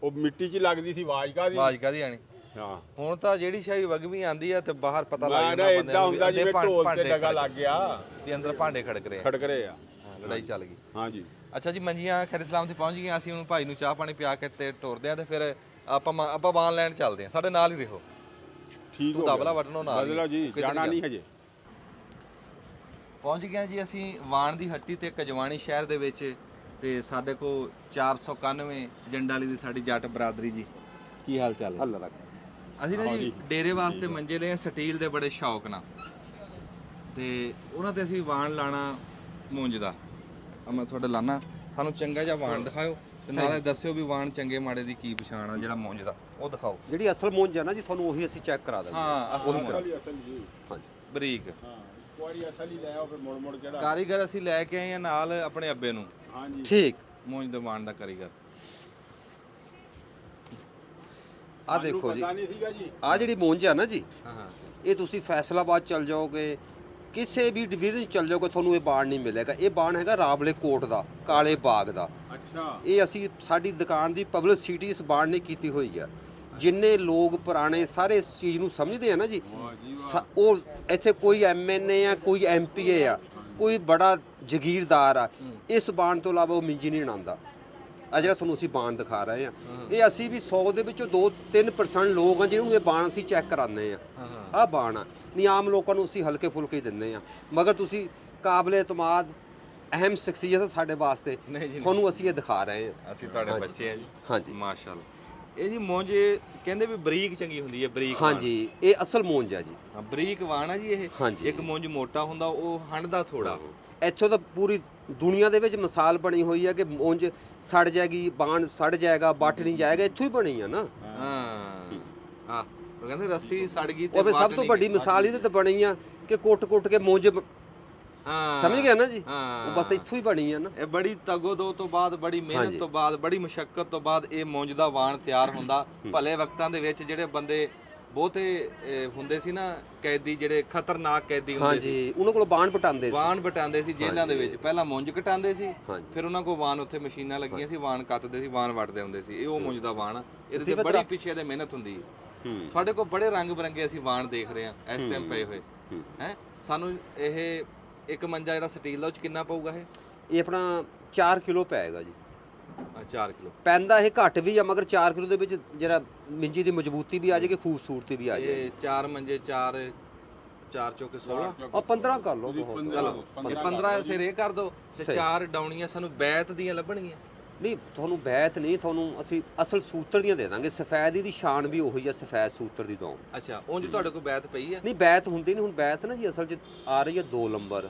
ਉਹ ਮਿੱਟੀ 'ਚ ਲੱਗਦੀ ਸੀ ਆਵਾਜ਼ ਕਾਦੀ। ਆਵਾਜ਼ ਕਾਦੀ ਆਣੀ? ਹਾਂ, ਹੁਣ ਤਾਂ ਜਿਹੜੀ ਸ਼ੈ ਵਗਵੀਂ ਆਂਦੀ ਆ ਤੇ ਬਾਹਰ ਪਤਾ ਲੱਗ ਜਾਂਦਾ ਬੰਦੇ ਨੂੰ। ਹੁੰਦਾ ਜਿਵੇਂ ਢੋਲ ਤੇ ਡਗਾ ਲੱਗ ਗਿਆ ਤੇ ਅੰਦਰ ਭਾਂਡੇ ਖੜਕ ਰਹੇ ਆ। ਲੜਾਈ ਚੱਲ ਗਈ। ਹਾਂਜੀ। ਅੱਛਾ ਜੀ, ਮੰਜੀਆਂ ਖੈਰ ਇਸਲਾਮ ਤੇ ਪਹੁੰਚ ਗਈਆਂ। ਅਸੀਂ ਹੁਣ ਭਾਈ ਨੂੰ ਚਾਹ ਪਾਣੀ ਪਿਆ ਕੇ ਤੇ ਟੁਰਦੇ ਆ, ਤੇ ਫਿਰ ਆਪਾਂ ਵਾਣ ਲੈਣ ਚੱਲਦੇ ਆ। ਸਾਡੇ ਨਾਲ ਹੀ ਰਹੋ। ਠੀਕ ਹੋ ਤੂੰ ਦਬਲਾ ਵਟਣੋਂ ਨਾਲ ਬਦਲੋ ਜੀ, ਜਾਣਾ ਨਹੀਂ ਹਜੇ। ਪਹੁੰਚ ਗਏ ਜੀ ਅਸੀਂ ਵਾਣ ਦੀ ਹੱਟੀ ਤੇ ਕਜਵਾਣੀ ਸ਼ਹਿਰ ਦੇ ਵਿੱਚ। ਤੇ ਸਾਡੇ ਕੋਲ 491 ਜੰਡਾਲੀ ਦੀ ਸਾਡੀ ਜੱਟ ਬਰਾਦਰੀ ਜੀ, ਕੀ ਹਾਲ ਚਾਲ ਹੈ? ਅੱਲਾ ਰੱਖ। ਅਸੀਂ ਨਾ ਜੀ ਡੇਰੇ ਵਾਸਤੇ ਮੰਜੇ ਲਏ ਆ ਸਟੀਲ ਦੇ ਬੜੇ ਸ਼ੌਕ ਨਾਲ, ਤੇ ਉਹਨਾਂ ਤੇ ਅਸੀਂ ਵਾਣ ਲਾਣਾ ਮੁੰਜ ਦਾ। ਮੈਂ ਤੁਹਾਡੇ ਲਾਣਾ, ਸਾਨੂੰ ਚੰਗਾ ਜਿਹਾ ਵਾਣ ਦਿਖਾਓ ਤੇ ਨਾਲੇ ਦੱਸਿਓ ਵੀ ਵਾਣ ਚੰਗੇ ਮਾੜੇ ਦੀ ਕੀ ਪਛਾਣ ਆ। ਜਿਹੜਾ ਮੁੰਜ ਦਾ ਉਹ ਦਿਖਾਓ। ਜਿਹੜੀ ਅਸਲ ਮੁੰਜ ਹੈ ਨਾ ਜੀ, ਤੁਹਾਨੂੰ ਉਹੀ ਅਸੀਂ ਚੈੱਕ ਕਰਾ ਦਾਂਗੇ। ਹਾਂ ਅਸਲ ਅਸਲ ਜੀ ਹਾਂਜੀ ਬਰੀਕ ਹਾਂ, ਕੋਈ ਅਸਲ ਹੀ ਲੈ ਆਓ ਫਿਰ ਮੁੜ ਜਿਹੜਾ ਕਾਰੀਗਰ ਅਸੀਂ ਲੈ ਕੇ ਆਏ ਆ ਨਾਲ ਆਪਣੇ ਅੱਬੇ ਨੂੰ। ਹਾਂਜੀ ਠੀਕ। ਮੁੰਜ ਦੇ ਵਾਣ ਦਾ ਕਾਰੀਗਰ। ਆ ਦੇਖੋ ਜੀ, ਪਤਾ ਨਹੀਂ ਸੀਗਾ ਜੀ। ਆ ਜਿਹੜੀ ਮੁੰਜ ਹੈ ਨਾ ਜੀ, ਹਾਂ ਇਹ ਤੁਸੀਂ ਫੈਸਲਾਬਾਦ ਚਲ ਜਾਓਗੇ, ਕਿਸੇ ਵੀ ਡਿਵੀਜ਼ਨ ਚਲ ਜਾਓਗੇ, ਤੁਹਾਨੂੰ ਇਹ ਬਾਣ ਨਹੀਂ ਮਿਲੇਗਾ। ਇਹ ਬਾਣ ਹੈਗਾ ਰਾਵਲੇ ਕੋਟ ਦਾ, ਕਾਲੇ ਬਾਗ ਦਾ। ਅੱਛਾ ਇਹ ਅਸੀਂ ਸਾਡੀ ਦੁਕਾਨ ਦੀ ਪਬਲਿਸਿਟੀ ਇਸ ਬਾਣ ਨੇ ਕੀਤੀ ਹੋਈ ਆ। ਜਿੰਨੇ ਲੋਕ ਪੁਰਾਣੇ ਸਾਰੇ ਇਸ ਚੀਜ਼ ਨੂੰ ਸਮਝਦੇ ਆ ਨਾ ਜੀ, ਵਾਹ ਜੀ ਉਹ ਇੱਥੇ ਕੋਈ ਐਮਐਨਏ ਆ, ਕੋਈ ਐਮਪੀਏ ਆ, ਕੋਈ ਬੜਾ ਜ਼ਗੀਰਦਾਰ ਆ, ਇਸ ਬਾਣ ਤੋਂ ਇਲਾਵਾ ਉਹ ਮਿੰਜੀ ਨਹੀਂ ਬਣਾਉਂਦਾ। ਆ ਜਿਹੜਾ ਤੁਹਾਨੂੰ ਅਸੀਂ ਬਾਣ ਦਿਖਾ ਰਹੇ ਆ, ਇਹ ਅਸੀਂ ਵੀ 100 ਦੇ ਵਿੱਚੋਂ 2-3% ਲੋਕ ਆ ਜਿਹਨੂੰ ਇਹ ਬਾਣ ਅਸੀਂ ਚੈੱਕ ਕਰਾਉਂਦੇ ਆ। ਆਹ ਬਾਣ ਆ, ਨਹੀਂ ਆਮ ਲੋਕਾਂ ਨੂੰ ਅਸੀਂ ਹਲਕੇ ਫੁਲਕੇ ਹੀ ਦਿੰਦੇ ਆ, ਮਗਰ ਤੁਸੀਂ ਕਾਬਲੇ ਇਤਮਾਦ ਅਹਿਮ ਸ਼ਖਸੀਅਤ ਸਾਡੇ ਵਾਸਤੇ, ਨਹੀਂ ਜੀ, ਤੁਹਾਨੂੰ ਅਸੀਂ ਇਹ ਦਿਖਾ ਰਹੇ ਆ। ਅਸੀਂ ਤੁਹਾਡੇ ਬੱਚੇ ਆ ਜੀ। ਹਾਂਜੀ ਮਾਸ਼ਾਅੱਲਾ। ਇਹ ਜੀ ਮੁੰਜ ਕਹਿੰਦੇ ਵੀ ਬਰੀਕ ਚੰਗੀ ਹੁੰਦੀ ਹੈ, ਬਰੀਕ ਹਾਂਜੀ, ਇਹ ਅਸਲ ਮੁੰਜ ਆ ਜੀ। ਹਾਂ ਬਰੀਕ ਵਾਣ ਆ ਜੀ ਇਹ। ਹਾਂਜੀ। ਇੱਕ ਮੁੰਜ ਮੋਟਾ ਹੁੰਦਾ, ਉਹ ਹੰਡਦਾ ਥੋੜਾ। ਇੱਥੋਂ ਤਾਂ ਪੂਰੀ ਦੁਨੀਆ ਦੇ ਵਿੱਚ ਮਿਸਾਲ ਬਣੀ ਹੋਈ ਹੈ ਕਿ ਮੁੰਜ ਸੜ ਜਾਏਗੀ, ਬਾਣ ਸੜ ਜਾਏਗਾ, ਬੱਟ ਨਹੀਂ ਜਾਏਗਾ, ਇੱਥੋਂ ਹੀ ਬਣੀ ਆ ਨਾ। ਹਾਂ ਉਹ ਕਹਿੰਦੇ ਰੱਸੀ ਸੜ ਗਈ ਉਹ ਫਿਰ ਸਭ ਤੋਂ ਵੱਡੀ ਮਿਸਾਲ ਇਹਦੇ ਤੇ ਬਣੀ ਆ ਕਿ ਕੁੱਟ-ਕੁੱਟ ਕੇ ਮੁੰਜ ਹਾਂ ਸਮਝ ਗਿਆ ਨਾ ਜੀ, ਹਾਂ। ਉਹ ਬਸ ਇੱਥੋਂ ਹੀ ਬਣੀ ਆ ਨਾ। ਇਹ ਬੜੀ ਤਗੋ-ਦੋ ਤੋਂ ਬਾਅਦ, ਬੜੀ ਮਿਹਨਤ ਤੋਂ ਬਾਅਦ, ਬੜੀ ਮੁਸ਼ਕਲ ਤੋਂ ਬਾਅਦ ਇਹ ਮੁੰਜ ਦਾ ਵਾਣ ਤਿਆਰ ਹੁੰਦਾ। ਭਲੇ ਵਕਤਾਂ ਦੇ ਵਿੱਚ ਜਿਹੜੇ ਬੰਦੇ ਬਹੁਤੇ ਹੁੰਦੇ ਸੀ ਨਾ ਕੈਦੀ, ਜਿਹੜੇ ਖਤਰਨਾਕ ਕੈਦੀ ਹੁੰਦੇ ਸੀ, ਹਾਂਜੀ, ਉਹਨਾਂ ਕੋਲ ਬਾਣ ਪਟਾਉਂਦੇ ਸੀ। ਵਾਣ ਵਟਾਉਂਦੇ ਸੀ ਜੇਲ੍ਹਾਂ ਦੇ ਵਿੱਚ। ਪਹਿਲਾਂ ਮੁੰਜ ਕਟਾਉਂਦੇ ਸੀ, ਹਾਂਜੀ। ਫਿਰ ਉਹਨਾਂ ਕੋਲ ਵਾਣ, ਉੱਥੇ ਮਸ਼ੀਨਾਂ ਲੱਗੀਆਂ ਸੀ, ਵਾਣ ਕੱਤਦੇ ਸੀ, ਵਾਣ ਵੱਟਦੇ ਹੁੰਦੇ ਸੀ। ਇਹ ਉਹ ਮੁੰਜ ਦਾ ਵਾਣ ਆ। ਇਹਦੇ ਤੇ ਬੜੀ ਪਿੱਛੇ ਦੇ ਮਿਹਨਤ ਹੁੰਦੀ ਹੈ। ਤੁਹਾਡੇ ਕੋਲ ਬੜੇ ਰੰਗ ਬਰੰਗੇ ਅਸੀਂ ਵਾਣ ਦੇਖ ਰਹੇ ਹਾਂ ਇਸ ਟਾਈਮ ਪਏ ਹੋਏ ਹੈ। ਸਾਨੂੰ ਇਹ ਇੱਕ ਮੰਜਾ ਜਿਹੜਾ ਸਟੀਲ ਦਾ, ਉਹ ਚ ਕਿੰਨਾ ਪਊਗਾ? ਇਹ ਆਪਣਾ 4 ਕਿਲੋ ਪਏਗਾ ਜੀ। 4 ਕਿਲੋ ਪੈਂਦਾ ਇਹ ਘੱਟ ਵੀ ਆ, ਮਗਰ 4 ਕਿਲੋ ਦੇ ਵਿੱਚ ਜਿਹੜਾ ਮਿੰਜੀ ਦੀ ਮਜ਼ਬੂਤੀ ਵੀ ਆ ਜਾਏਗੀ, ਖੂਬਸੂਰਤੀ ਵੀ ਆ ਜਾਏਗੀ। ਇਹ 4 ਮੰਜੇ, 4 ਚੌਕੇ 16 ਆ 15 ਕਰ ਲਓ। ਚਲੋ ਇਹ 15 ਸਿਰ ਇਹ ਕਰ ਦੋ ਤੇ 4 ਡਾਉਣੀਆਂ ਸਾਨੂੰ ਬੈਤ ਦੀਆਂ ਲੱਭਣਗੀਆਂ। ਨਹੀਂ, ਤੁਹਾਨੂੰ ਬੈਤ ਨਹੀਂ, ਤੁਹਾਨੂੰ ਅਸੀਂ ਅਸਲ ਸੂਤਰ ਦੀਆਂ ਦੇ ਦਾਂਗੇ। ਸਫੈਦ ਦੀ ਸ਼ਾਨ ਵੀ ਉਹੀ ਆ, ਸਫੈਦ ਸੂਤਰ ਦੀ ਦੌਂ। ਅੱਛਾ, ਉਂਝ ਤੁਹਾਡੇ ਕੋਲ ਬੈਤ ਪਈ ਆ? ਨਹੀਂ, ਬੈਤ ਹੁੰਦੀ ਨਹੀਂ ਹੁਣ। ਬੈਤ ਨਾ ਜੀ ਅਸਲ 'ਚ ਆ ਰਹੀ ਆ 2 ਨੰਬਰ।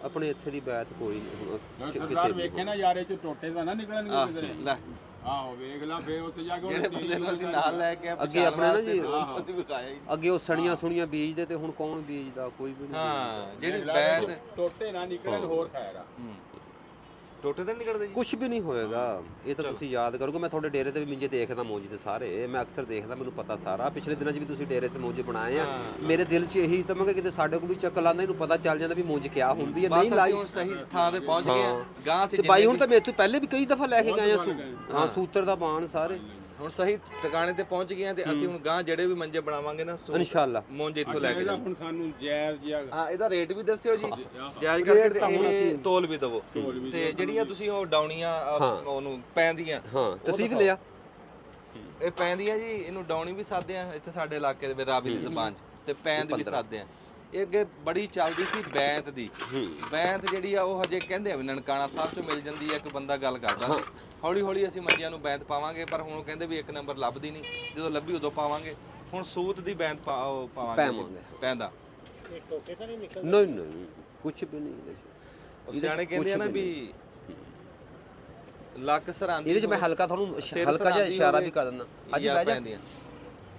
ਆਪਣੇ ਇੱਥੇ ਦੀ ਬੈਤ ਕੋਈ ਨਹੀਂ ਸਰਦਾਰ ਵੇਖੇ ਨਾ ਯਾਰ, ਇਹ ਚ ਟੋਟੇ ਤਾਂ ਨਾ ਨਿਕਲਣਗੇ ਕਿਧਰੇ। ਲੈ ਆਹੋ ਵੇਖ ਲਾ, ਫੇਰ ਉੱਥੇ ਜਾ ਕੇ ਜਿਹੜੇ ਬੰਦੇ ਨੂੰ ਅਸੀਂ ਨਾਲ ਲੈ ਕੇ ਅੱਗੇ ਆਪਣੇ ਨਾ ਜੀ, ਅਸੀਂ ਵਿਖਾਇਆ ਹੀ। ਅੱਗੇ ਉਹ ਸਣੀਆਂ ਸੁਣੀਆਂ ਬੀਜਦੇ, ਤੇ ਹੁਣ ਕੌਣ ਬੀਜਦਾ? ਕੋਈ ਵੀ ਨਹੀਂ। ਹਾਂ ਜਿਹੜੀ ਬੈਤ ਟੋਟੇ ਨਾ ਨਿਕਲਣ ਹੋਰ ਖੈਰ ਆ। ਟੋਟੇ ਤਾਂ ਨਿਕਲਦੇ ਜੀ? ਕੁਝ ਵੀ ਨਹੀਂ ਹੋਏਗਾ। ਇਹ ਤਾਂ ਤੁਸੀਂ ਯਾਦ ਕਰੋਗੇ। ਮੈਂ ਤੁਹਾਡੇ ਡੇਰੇ ਤੇ ਵੀ ਮਿੰਜੇ ਦੇਖਦਾ, ਮੌਜ ਦੇ ਸਾਰੇ ਮੈਂ ਅਕਸਰ ਦੇਖਦਾ, ਮੈਨੂੰ ਪਤਾ ਸਾਰਾ। ਪਿਛਲੇ ਦਿਨਾਂ 'ਚ ਵੀ ਤੁਸੀਂ ਡੇਰੇ ਤੇ ਮੌਜ ਬਣਾਏ ਆ। ਮੇਰੇ ਦਿਲ 'ਚ ਇਹੀ ਤਾਂ ਮੈਂ ਕਿ ਕਿਤੇ ਸਾਡੇ ਕੋਲ ਵੀ ਚੱਕ ਲਾਂਦਾ, ਇਹਨੂੰ ਪਤਾ ਚੱਲ ਜਾਂਦਾ ਵੀ ਮੌਜ ਕਿਆ ਹੁੰਦੀ ਹੈ। ਨਹੀਂ ਲਾਈ, ਹੁਣ ਸਹੀ ਥਾਂ ਤੇ ਪਹੁੰਚ ਗਏ ਆ। ਗਾਂ ਸੀ ਤੇ ਬਾਈ ਹੁਣ ਤਾਂ ਮੇਰੇ ਤੋਂ ਪਹਿਲੇ ਵੀ ਕਈ ਦਫਾ ਲੈ ਕੇ ਗਏ ਆ ਹਾਂ ਸੂਤਰ ਦਾ ਬਾਣ ਸਾਰੇ। ਹੁਣ ਸਹੀ ਟਿਕਾਣੇ ਤੇ ਪਹੁੰਚ ਗਏ ਆ, ਤੇ ਅਸੀਂ ਹੁਣ ਗਾਂ ਜਿਹੜੇ ਵੀ ਮੰਜੇ ਬਣਾਵਾਂਗੇ ਨਾ ਇਨਸ਼ਾਅੱਲਾ ਮੁੰਜ ਇੱਥੋਂ ਲੈ ਕੇ ਇਹਦਾ ਹੁਣ ਸਾਨੂੰ ਜਾਇਜ਼ ਜਿਹਾ ਹਾਂ, ਇਹਦਾ ਰੇਟ ਵੀ ਦੱਸਿਓ ਜੀ, ਜਾਇਜ਼ ਕਰਕੇ ਤੇ ਇਹ ਤੋਲ ਵੀ ਦਵੋ। ਤੇ ਜਿਹੜੀਆਂ ਤੁਸੀਂ ਉਹ ਡਾਉਣੀਆਂ ਉਹਨੂੰ ਪੈਂਦੀਆਂ, ਹਾਂ ਤਸੀਫ ਲਿਆ, ਇਹ ਪੈਂਦੀਆਂ ਜੀ, ਇਹਨੂੰ ਡਾਉਣੀ ਵੀ ਸਾਦੇ ਆ ਇੱਥੇ ਸਾਡੇ ਇਲਾਕੇ ਦੇ ਵਿੱਚ ਰਾਵੀ ਦੀ ਜ਼ਬਾਨ 'ਚ, ਤੇ ਪੈਂਦ ਵੀ ਸਾਦੇ ਆ। ਇਹ ਅੱਗੇ ਬੜੀ ਚੱਲਦੀ ਸੀ ਬੈਂਤ ਦੀ। ਬੈਂਤ ਜਿਹੜੀ ਆ ਉਹ ਹਜੇ ਕਹਿੰਦੇ ਆ ਵੀ ਨਨਕਾਣਾ ਸਾਹਿਬ 'ਚ ਮਿਲ ਜਾਂਦੀ ਆ, ਇੱਕ ਬੰਦਾ ਗੱਲ ਕਰਦਾ ਸੀ। ਹੌਲੀ ਹੌਲੀ ਅਸੀਂ ਮੰਜਿਆਂ ਨੂੰ ਬੈਂਤ ਪਾਵਾਂਗੇ, ਪਰ ਹੁਣ ਕਹਿੰਦੇ ਵੀ 1 ਨੰਬਰ ਲੱਭਦੀ ਨਹੀਂ, ਜਦੋਂ ਲੱਭੀ ਉਦੋਂ ਪਾਵਾਂਗੇ। ਹੁਣ ਸੂਤ ਦੀ ਬੈਂਤ ਪਾਵਾਂਗੇ ਪੈਂਦਾ। ਨਹੀਂ ਨਹੀਂ ਕੁਝ ਵੀ ਨਹੀਂ। ਸਿਆਣੇ ਕਹਿੰਦੇ ਆ ਨਾ ਵੀ ਲੱਕ ਸਰਾਂਦੀ, ਇਹਦੇ 'ਚ ਮੈਂ ਹਲਕਾ ਤੁਹਾਨੂੰ ਹਲਕਾ ਜਿਹਾ ਇਸ਼ਾਰਾ ਵੀ ਕਰ ਦਿੰਦਾ। ਅੱਜ ਬਹਿ ਜਾ,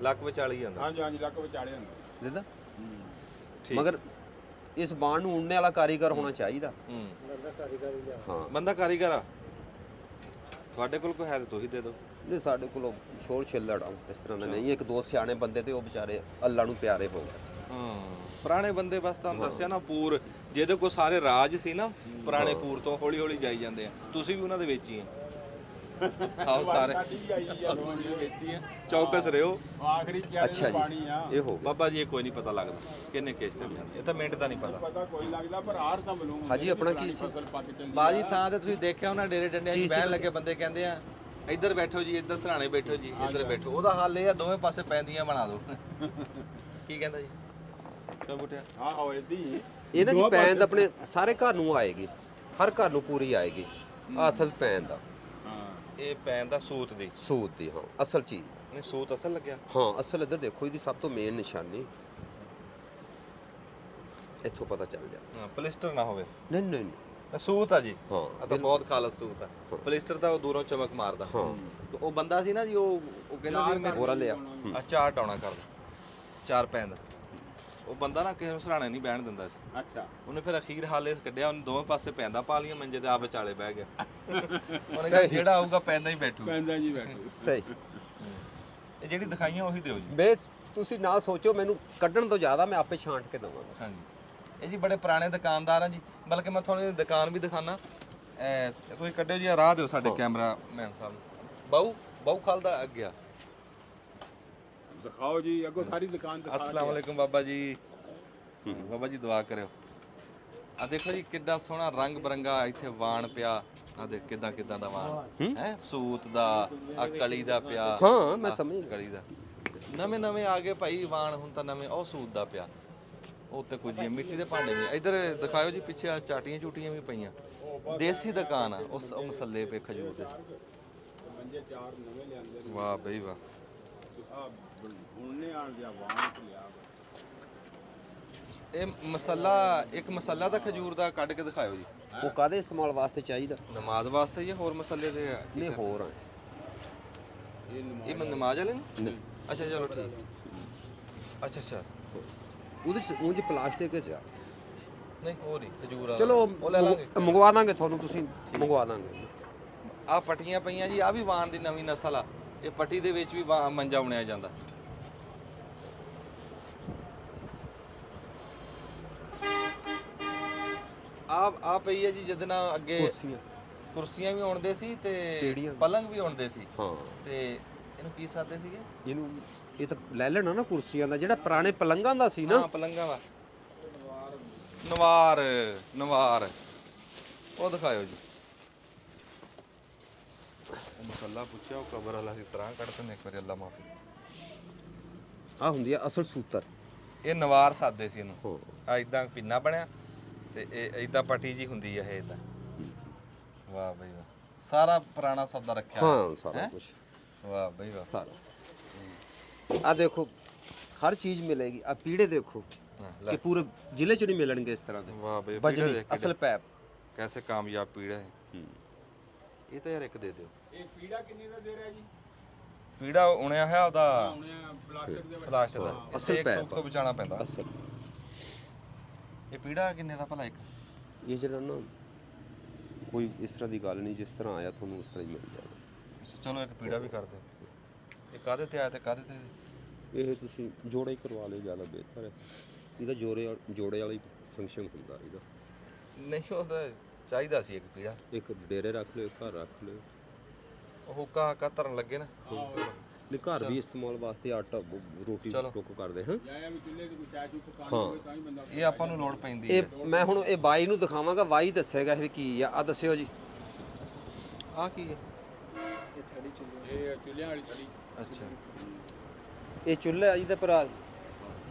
ਲੱਕ ਵਿਚਾਲੀ ਜਾਂਦਾ। ਹਾਂਜੀ ਹਾਂਜੀ, ਲੱਕ ਵਿਚਾਲੇ ਹੁੰਦਾ ਦੇਦਾ। ਮਗਰ ਇਸ ਬਾਣ ਨੂੰ ਉੜਨੇ ਵਾਲਾ ਕਾਰੀਗਰ ਹੋਣਾ ਚਾਹੀਦਾ। ਹਾਂ, ਬੰਦਾ ਕਾਰੀਗਰ ਆ। ਤੁਹਾਡੇ ਕੋਲ ਕੋਈ ਹੈ ਤਾਂ ਤੁਸੀਂ ਦੇ ਦਿਓ। ਨਹੀਂ, ਸਾਡੇ ਕੋਲ ਸ਼ੋਰ ਛਿੱਲੜ ਆ ਇਸ ਤਰ੍ਹਾਂ ਦਾ ਨਹੀਂ। ਇੱਕ ਦੋ ਸਿਆਣੇ ਬੰਦੇ ਤੇ ਉਹ ਵਿਚਾਰੇ ਅੱਲਾ ਨੂੰ ਪਿਆਰੇ ਹੋ ਗਏ। ਪੁਰਾਣੇ ਬੰਦੇ ਬਸ ਤੁਹਾਨੂੰ ਦੱਸਿਆ ਨਾ, ਪੂਰ ਜਿਹਦੇ ਕੋਲ ਸਾਰੇ ਰਾਜ ਸੀ ਨਾ, ਪੁਰਾਣੇ ਪੂਰ ਤੋਂ ਹੌਲੀ ਹੌਲੀ ਜਾਈ ਜਾਂਦੇ ਆ। ਤੁਸੀਂ ਵੀ ਉਹਨਾਂ ਦੇ ਵਿੱਚ ਹੀ ਆ। ਆਓ ਸਾਰੇ ਵੇਚੀ ਆ, ਚੌਕਸ ਰਹੋ। ਆਖਰੀ ਅੱਛਾ ਕਿਆਰੇ ਪਾਣੀ ਆ ਇਹ ਹੋ ਗਿਆ ਬਾਬਾ ਜੀ, ਇਹ ਕੋਈ ਨਹੀਂ ਪਤਾ ਲੱਗਦਾ ਕਿੰਨੇ ਕੇਸ ਟਾਈਮ, ਇਹ ਤਾਂ ਮਿੰਟ ਦਾ ਨਹੀਂ ਪਤਾ। ਪਤਾ ਕੋਈ ਲੱਗਦਾ, ਪਰ ਹਾਰ ਤਾਂ ਮਲੂਮ ਹਾਜੀ ਆਪਣਾ ਕੀ ਸੀ? ਬਾਜੀ ਥਾਂ ਤੇ ਤੁਸੀਂ ਦੇਖਿਆ ਉਹਨਾਂ ਡੇਰੇ ਡੰਡਿਆਂ 'ਚ ਬਹਿਣ ਲੱਗੇ ਬੰਦੇ ਕਹਿੰਦੇ ਆ ਇੱਧਰ ਬੈਠੋ ਜੀ, ਇੱਧਰ ਸਰਾਣੇ ਬੈਠੋ ਜੀ, ਇੱਧਰ ਬੈਠੋ। ਉਹਦਾ ਹੱਲ ਇਹ ਆ, ਦੋਵੇਂ ਪਾਸੇ ਪੈਂਦੀਆਂ ਬਣਾ ਦਿਓ। ਕੀ ਕਹਿੰਦਾ ਜੀ ਕਿਉਂ ਬੁੱਟਿਆ? ਹਾਂ ਹੋਏ ਦੀ ਇਹਨਾਂ 'ਚ ਪੈਂਦ ਆਪਣੇ ਸਾਰੇ ਘਰ ਨੂੰ ਆਏਗੀ, ਹਰ ਘਰ ਨੂੰ ਪੂਰੀ ਆਏਗੀ। ਆਹ ਅਸਲ ਪੈਨ ਦਾ ਇਹ ਪੈਨ ਦਾ ਸੂਤ ਦੀ ਸੂਤ ਦੀ, ਹਾਂ ਅਸਲ ਚੀਜ਼। ਨਹੀਂ ਸੂਤ ਅਸਲ ਲੱਗਿਆ। ਹਾਂ ਅਸਲ ਇੱਧਰ ਦੇਖੋ, ਇਹਦੀ ਸਭ ਤੋਂ ਮੇਨ ਨਿਸ਼ਾਨੀ ਇੱਥੋਂ ਪਤਾ ਚੱਲ ਜਾ। ਹਾਂ ਪਲਿਸਟਰ ਨਾ ਹੋਵੇ। ਨਹੀਂ ਨਹੀਂ ਨਹੀਂ, ਸੂਤ ਆ ਜੀ। ਹਾਂ ਆ ਤਾਂ ਬਹੁਤ ਖਾਲਸ ਸੂਤ ਆ। ਪਲਿਸਟਰ ਤਾਂ ਉਹ ਦੂਰੋਂ ਚਮਕ ਮਾਰਦਾ। ਹਾਂ ਤੇ ਉਹ ਬੰਦਾ ਸੀ ਨਾ ਜੀ, ਉਹ ਕਹਿੰਦਾ ਸੀ ਮੈਂ ਹੋਰਾ ਲਿਆ। ਆ ਚਾਰ ਟਾਉਣਾ ਕਰਦਾ, ਚਾਰ ਪੈਨ ਦਾ। ਉਹ ਬੰਦਾ ਨਾ ਕਿਸੇ ਨੂੰ ਸਰਾਣੇ ਨਹੀਂ ਬਹਿਣ ਦਿੰਦਾ ਸੀ। ਅੱਛਾ ਉਹਨੇ ਫਿਰ ਅਖੀਰ ਹਾਲੇ ਕੱਢਿਆ, ਉਹਨੇ ਦੋਵੇਂ ਪਾਸੇ ਪੈਂਦਾ ਪਾ ਲੀਆਂ ਮੰਜੇ ਤੇ, ਆ ਵਿਚਾਲੇ ਬਹਿ ਗਿਆ। ਉਹਨੇ ਕਿਹਾ ਜਿਹੜਾ ਆਊਗਾ ਪੈਂਦਾ ਹੀ ਬੈਠੂ। ਪੈਂਦਾ ਜੀ ਬੈਠੋ। ਸਹੀ। ਇਹ ਜਿਹੜੀ ਦਿਖਾਈਆਂ ਉਹੀ ਦਿਓ ਜੀ। ਬੇ ਤੁਸੀਂ ਨਾ ਸੋਚੋ ਮੈਨੂੰ ਕੱਢਣ ਤੋਂ ਜ਼ਿਆਦਾ ਮੈਂ ਆਪੇ ਛਾਂਟ ਕੇ ਦਵਾਂਗਾ। ਹਾਂਜੀ ਇਹ ਜੀ ਬੜੇ ਪੁਰਾਣੇ ਦੁਕਾਨਦਾਰ ਆ ਜੀ, ਬਲਕਿ ਮੈਂ ਤੁਹਾਨੂੰ ਦੁਕਾਨ ਵੀ ਦਿਖਾਣਾ। ਤੁਸੀਂ ਕੱਢਿਓ ਜੀ, ਰਾਹ ਦਿਓ ਸਾਡੇ ਕੈਮਰਾਮੈਨ ਸਾਹਿਬ ਨੂੰ। ਬਾਊ ਖਾਲ ਦਾ ਅੱਗਿਆ। ਦਿਖਾਓ ਜੀ ਅੱਗੋਂ ਸਾਰੀ ਦੁਕਾਨ ਦਿਖਾ। अस्सलाम वालेकुम बाबा जी। बाबा जी दुआ करो। आ देखो जी किड्डा सोहना रंग बरंगा इत्थे वाण पिया। आ देख किदां किदां दा वाण है, सूत दा, आ कली दा पिया। हाँ मैं समझ कली दा नਵੇਂ ਨਵੇਂ ਆ ਗਏ ਭਾਈ ਵਾਣ, ਹੁਣ ਤਾਂ ਨਵੇਂ ਉਹ ਸੂਤ ਦਾ ਪਿਆ। ਉੱਤੇ ਕੁਝ ਜੀ ਮਿੱਟੀ ਦੇ ਭਾਂਡੇ ਵੀ ਇੱਧਰ ਦਿਖਾਇਓ ਜੀ, ਪਿੱਛੇ ਆ ਚਾਟੀਆਂ ਚੂਟੀਆਂ ਵੀ ਪਈਆਂ। ਦੇਸੀ ਦੁਕਾਨ ਆ। ਉਸ ਉਹ ਮਸੱਲੇ ਪੇ ਖਜੂਰ ਦੇ। ਮੰਜੇ ਚਾਰ ਨਵੇਂ ਲਿਆਂਦੇ ਨੇ। ਵਾਹ ਬਈ ਵਾਹ। ਆ ਹੁਣੇ ਆਣ ਗਿਆ ਵਾਣ ਲਿਆ। ਇਹ ਮਸੱਲਾ, ਇੱਕ ਮਸੱਲਾ ਤਾਂ ਖਜੂਰ ਦਾ ਕੱਢ ਕੇ ਦਿਖਾਇਓ ਜੀ। ਉਹ ਕਾਦੇ ਇਸਤੇਮਾਲ ਵਾਸਤੇ ਚਾਹੀਦਾ? ਨਮਾਜ਼ ਵਾਸਤੇ ਜਾਂ ਹੋਰ ਮਸੱਲੇ ਦੇ? ਨਹੀਂ ਹੋਰ ਆ। ਇਹ ਨਮਾਜ਼ ਵਾਲੇ ਨੇ? ਨਹੀਂ ਅੱਛਾ ਚਲੋ ਠੀਕ। ਅੱਛਾ ਉਹਦੇ ਚ ਉਂਝ ਪਲਾਸਟਿਕ ਚ ਆ। ਨਹੀਂ ਉਹ ਨਹੀਂ ਖਜੂਰ ਵਾਲਾ। ਚਲੋ ਉਹ ਲੈ ਲਾਂਗੇ। ਮੰਗਵਾ ਦਾਂਗੇ ਤੁਹਾਨੂੰ, ਤੁਸੀਂ ਮੰਗਵਾ ਦਾਂਗੇ। ਆ ਪੱਟੀਆਂ ਪਈਆਂ ਜੀ, ਆ ਵੀ ਵਾਣ ਦੀ ਨਵੀਂ ਨਸਲ ਆ। ਇਹ ਪੱਟੀ ਦੇ ਵਿੱਚ ਵੀ ਮੰਜਾ ਬੁਣਿਆ ਜਾਂਦਾ। ਆ ਪਈ ਹੈ ਜੀ, ਜਿਹਦੇ ਨਾਲ ਅੱਗੇ ਕੁਰਸੀਆਂ ਵੀ ਆਉਂਦੇ ਸੀ ਤੇ ਪਲੰਗ ਵੀ ਆਉਂਦੇ ਸੀ। ਹਾਂ ਤੇ ਇਹਨੂੰ ਕੀ ਸਾਦੇ ਸੀਗੇ? ਇਹਨੂੰ ਇਹ ਤਾਂ ਲੈ ਲੈਣਾ ਨਾ ਕੁਰਸੀਆਂ ਦਾ, ਜਿਹੜਾ ਪੁਰਾਣੇ ਪਲੰਗਾਂ ਦਾ ਸੀ ਨਾ। ਹਾਂ ਪਲੰਗਾਂ ਦਾ ਨਵਾਰ ਉਹ ਦਿਖਾਇਓ ਜੀ। ਉਹ ਮਸੱਲਾ ਪੁੱਛਿਆ, ਉਹ ਕਬਰ ਵਾਲਾ ਸੀ ਤਰ੍ਹਾਂ ਕੱਢਦੇ ਨੇ। ਇੱਕ ਵਾਰੀ ਅੱਲਾ ਮਾਫੀ। ਆ ਹੁੰਦੀ ਆ ਅਸਲ ਸੂਤਰ। ਇਹ ਨਵਾਰ ਸਾਦੇ ਸੀ ਇਹਨੂੰ। ਹਾਂ ਆ ਇਦਾਂ ਪਿੰਨਾ ਬਣਿਆ ਤੇ ਇਹ ਇਦਾਂ ਪੱਟੀ ਜੀ ਹੁੰਦੀ ਆ ਇਹ ਇਦਾਂ। ਵਾਹ ਬਈ ਵਾਹ, ਸਾਰਾ ਪੁਰਾਣਾ ਸੌਦਾ ਰੱਖਿਆ। ਹਾਂ ਸਾਰਾ ਹੈਂ? ਕੁਝ ਵਾਹ ਬਈ ਵਾਹ। ਸਾਰਾ। ਆ ਦੇਖੋ ਹਰ ਚੀਜ਼ ਮਿਲੇਗੀ। ਆ ਪੀੜੇ ਦੇਖੋ ਹਾਂ, ਲੈ। ਕਿ ਪੂਰੇ ਜ਼ਿਲ੍ਹੇ ਚ ਨਹੀਂ ਮਿਲਣਗੇ ਇਸ ਤਰ੍ਹਾਂ ਦੇ। ਵਾਹ ਬਈ ਬਜਨੀ ਅਸਲ ਪੈਪ। ਕੈਸੇ ਕਾਮਯਾਬ ਪੀੜਾ ਹੈ। ਇਹ ਤਾਂ ਯਾਰ ਇੱਕ ਦੇ ਦਿਓ। ਇਹ ਪੀੜਾ ਕਿੰਨੇ ਦਾ ਦੇ ਰਿਹਾ ਜੀ? ਪੀੜਾ ਉਣਿਆ ਹੈ ਉਹਦਾ ਹੁਣੇ ਪਲਾਸਟਿਕ ਦੇ ਪਲਾਸਟਿਕ ਦਾ। ਅਸਲ ਇੱਕ ਪੈਪ ਸੂਟ ਤੋਂ ਬਚਾਉਣਾ ਪੈਂਦਾ। ਅਸਲ ਇਹ ਪੀੜਾ ਕਿੰਨੇ ਦਾ ਭਲਾ ਇੱਕ? ਇਹ ਜਿਹੜਾ ਨਾ ਕੋਈ ਇਸ ਤਰ੍ਹਾਂ ਦੀ ਗੱਲ ਨਹੀਂ, ਜਿਸ ਤਰ੍ਹਾਂ ਆਇਆ ਤੁਹਾਨੂੰ ਉਸ ਤਰ੍ਹਾਂ ਹੀ ਮਿਲ ਜਾਏਗਾ। ਚਲੋ ਇੱਕ ਪੀੜਾ ਵੀ ਕਰ ਦਿਓ। ਇਹ ਕਾਹਦੇ ਤੇ ਆਇਆ ਤੇ ਕਾਹਦੇ ਤੇ? ਇਹ ਤੁਸੀਂ ਜੋੜਾ ਹੀ ਕਰਵਾ ਲਿਓ, ਜ਼ਿਆਦਾ ਬਿਹਤਰ ਹੈ। ਇਹਦਾ ਜੋੜੇ ਵਾਲਾ ਹੀ ਫੰਕਸ਼ਨ ਹੁੰਦਾ ਇਹਦਾ। ਨਹੀਂ ਉਹ ਤਾਂ ਚਾਹੀਦਾ ਸੀ ਇੱਕ ਪੀੜਾ। ਇੱਕ ਡੇਰੇ ਰੱਖ ਲਿਓ, ਇੱਕ ਘਰ ਰੱਖ ਲਿਓ। ਉਹ ਹੁੱਕਾ ਹਾਕਾ ਧਰਨ ਲੱਗੇ ਨਾ। ਨਹੀਂ ਘਰ ਵੀ ਇਸਤੇਮਾਲ ਵਾਸਤੇ ਆਟਾ ਰੋਟੀ ਚਲੋ। ਟੁੱਕ ਕਰਦੇ ਹਾਂ। ਜਾਂ ਵੀ ਚੁੱਲ੍ਹੇ ਤੇ ਕੋਈ ਚਾਹ ਚੂਹ ਪਕਾਉਣੀ ਹਾਂ। ਹੋਵੇ ਤਾਂ ਹੀ ਬੰਦਾ। ਇਹ ਆਪਾਂ ਨੂੰ ਲੋੜ ਪੈਂਦੀ ਹੈ। ਇਹ ਮੈਂ ਹੁਣ ਇਹ ਬਾਈ ਨੂੰ ਦਿਖਾਵਾਂਗਾ, ਬਾਈ ਦੱਸੇਗਾ ਇਹ ਕੀ ਆ। ਆ ਦੱਸਿਓ ਜੀ। ਆ ਕੀ ਹੈ? ਇਹ ਚੁੱਲ੍ਹਿਆਂ ਵਾਲੀ ਥੜੀ ਅੱਛਾ ਇਹ ਚੁੱਲ੍ਹਾ ਜੀ ਦਾ ਭਰਾ।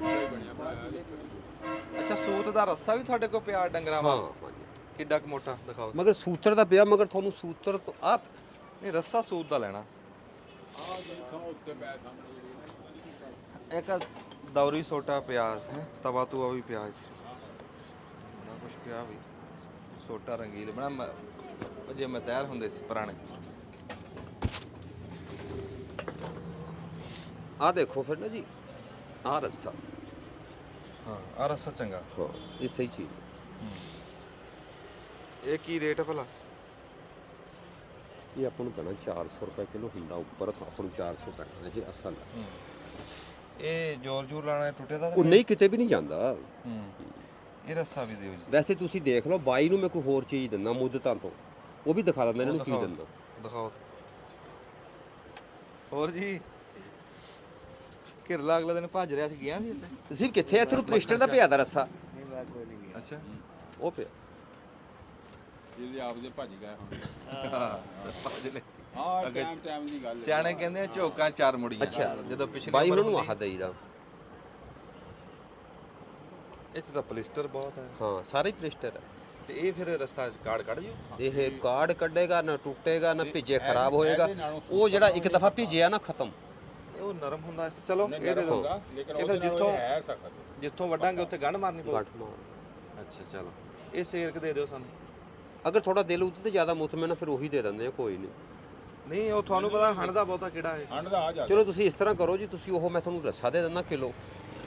ਬਣਿਆ ਬਣਾਇਆ। ਅੱਛਾ ਸੂਤ ਦਾ ਰੱਸਾ ਵੀ ਤੁਹਾਡੇ ਕੋਲ ਪਿਆ ਡੰਗਰਾਂ ਹਾਂ ਵਾਸਤੇ? ਹਾਂਜੀ। ਕਿੱਡਾ ਕੁ ਮੋਟਾ ਦਿਖਾਓ। ਮਗਰ ਸੂਤਰ ਦਾ ਪਿਆ, ਮਗਰ ਤੁਹਾਨੂੰ ਸੂਤਰ ਤੋਂ ਆ ਨਹੀਂ ਰੱਸਾ ਸੂਤ ਦਾ ਲੈਣਾ। ਆਹ ਦੇਖੋ ਉੱਤੇ ਪੈ ਸਾਹਮਣੇ। ਇੱਕ ਦੌਰੀ ਸੋਟਾ ਪਿਆ ਹੈ, ਤਵਾ ਤੂਆ ਵੀ ਪਿਆ ਇੱਥੇ। ਬੜਾ ਕੁਛ ਪਿਆ ਵੀ। ਸੋਟਾ ਰੰਗੀਲ ਬਣਾ ਜੇ ਮਤੈਰ ਹੁੰਦੇ ਸੀ ਪੁਰਾਣੇ। ਆ ਦੇਖੋ ਫਿਰ ਨਾ ਜੀ, ਆ ਰੱਸਾ। ਹਾਂ ਆ ਰੱਸਾ ਚੰਗਾ। ਹਾਂ ਇਹ ਸਹੀ ਚੀਜ਼ ਹੈ। ਇਹ ਕੀ ਰੇਟ ਹੈ ਭਲਾ? ਇਹ ਆਪਾਂ ਨੂੰ ਪੈਣਾ 400 ਰੁਪਏ ਕਿਲੋ ਹੁੰਦਾ, ਉੱਪਰ ਤਾਂ ਆਪਾਂ ਨੂੰ 400 ਪੈਣਾ। ਇਹ ਅਸਲ ਹੈ। ਇਹ ਜ਼ੋਰ ਜ਼ੋਰ ਲਾਣਾ ਟੁੱਟੇ ਦਾ? ਉਹ ਨਹੀਂ ਕਿਤੇ ਵੀ ਨਹੀਂ ਜਾਂਦਾ। ਇਹ ਰੱਸਾ ਵੀ ਦਿਓ ਜੀ। ਵੈਸੇ ਤੁਸੀਂ ਦੇਖ ਲਓ, ਬਾਈ ਨੂੰ ਮੈਂ ਕੋਈ ਹੋਰ ਚੀਜ਼ ਦਿੰਦਾ ਮੁੱਦਤਾਂ ਤੋਂ, ਉਹ ਵੀ ਦਿਖਾ ਦਿੰਦਾ ਇਹਨਾਂ ਨੂੰ ਕੀ ਦਿਖਾਓ। ਦਿੰਦਾ। ਦਿਖਾਓ ਹੋਰ ਜੀ। ਘਿਰਲਾ ਅਗਲੇ ਦਿਨ ਭੱਜ ਰਿਹਾ ਸੀ, ਗਿਆ ਸੀ ਇੱਥੇ? ਤੁਸੀਂ ਕਿੱਥੇ ਇੱਥੇ ਨੂੰ ਪ੍ਰਿਸਟਰ ਦਾ ਪਿਆ ਦਾ ਰੱਸਾ। ਅੱਛਾ ਉਹ ਪਿਆ। ਜਿਹਦੇ ਆਪਦੇ ਭੱਜ ਗਏ ਹੁਣ। ਭੱਜ ਲੈ। ਆਹ ਟਾਈਮ ਦੀ ਗੱਲ ਹੈ। ਸਿਆਣੇ ਕਹਿੰਦੇ ਆ ਝੋਕਾਂ ਚਾਰ ਮੁੜੀਆਂ। ਅੱਛਾ। ਜਦੋਂ ਪਿਛਲੇ ਬਾਈ ਉਹਨਾਂ ਨੂੰ ਆਹ ਦੇਈਦਾ। ਇਹ ਚ ਤਾਂ ਪਲਿਸਟਰ ਬਹੁਤ ਹੈ। ਹਾਂ ਸਾਰਾ ਹੀ ਪ੍ਰਿਸਟਰ ਹੈ। ਤੇ ਇਹ ਫਿਰ ਰਸਾ ਕਾੜ ਕੱਢ ਜਿਓ। ਇਹ ਕਾਰਡ ਕੱਢੇਗਾ ਨਾ ਟੁੱਟੇਗਾ ਨਾ ਭਿੱਜੇ ਖਰਾਬ ਹੋਏਗਾ। ਉਹ ਜਿਹੜਾ ਇੱਕ ਦਫਾ ਭਿੱਜਿਆ ਨਾ ਖਤਮ। ਉਹ ਨਰਮ ਹੁੰਦਾ ਸੀ। ਚਲੋ ਇਹ ਦੇ ਦਿਓ। ਲੇਕਿਨ ਇਹ ਉਹਦੇ ਤਾਂ ਨਾਲ ਜਿੱਥੋਂ ਹੈ ਸਖਤ। ਜਿੱਥੋਂ ਵੱਢਾਂਗੇ ਉੱਥੇ ਗੰਢ ਮਾਰਨੀ ਪਊ। ਗੱਠ ਮਾਰ। ਅੱਛਾ ਚਲੋ ਇਹ ਸੇਰਕ ਦੇ ਦਿਓ ਸਾਨੂੰ। ਅਗਰ ਥੋੜਾ ਦਿਲ ਉੱਤੇ ਤੇ ਜ਼ਿਆਦਾ ਮੁਤਮਿਨ ਆ ਫਿਰ ਉਹੀ ਦੇ ਦਿੰਦੇ ਆ, ਕੋਈ ਨਹੀਂ। ਨਹੀਂ ਉਹ ਤੁਹਾਨੂੰ ਪਤਾ ਹਣ ਦਾ ਬਹੁਤਾ ਕਿਹੜਾ ਹੈ। ਹੰਡ ਦਾ ਆ ਜਾ। ਚਲੋ ਤੁਸੀਂ ਇਸ ਤਰ੍ਹਾਂ ਕਰੋ ਜੀ, ਤੁਸੀਂ ਉਹ ਮੈਂ ਤੁਹਾਨੂੰ ਰੱਸਾ ਦੇ ਦਿੰਦਾ ਕਿਲੋ,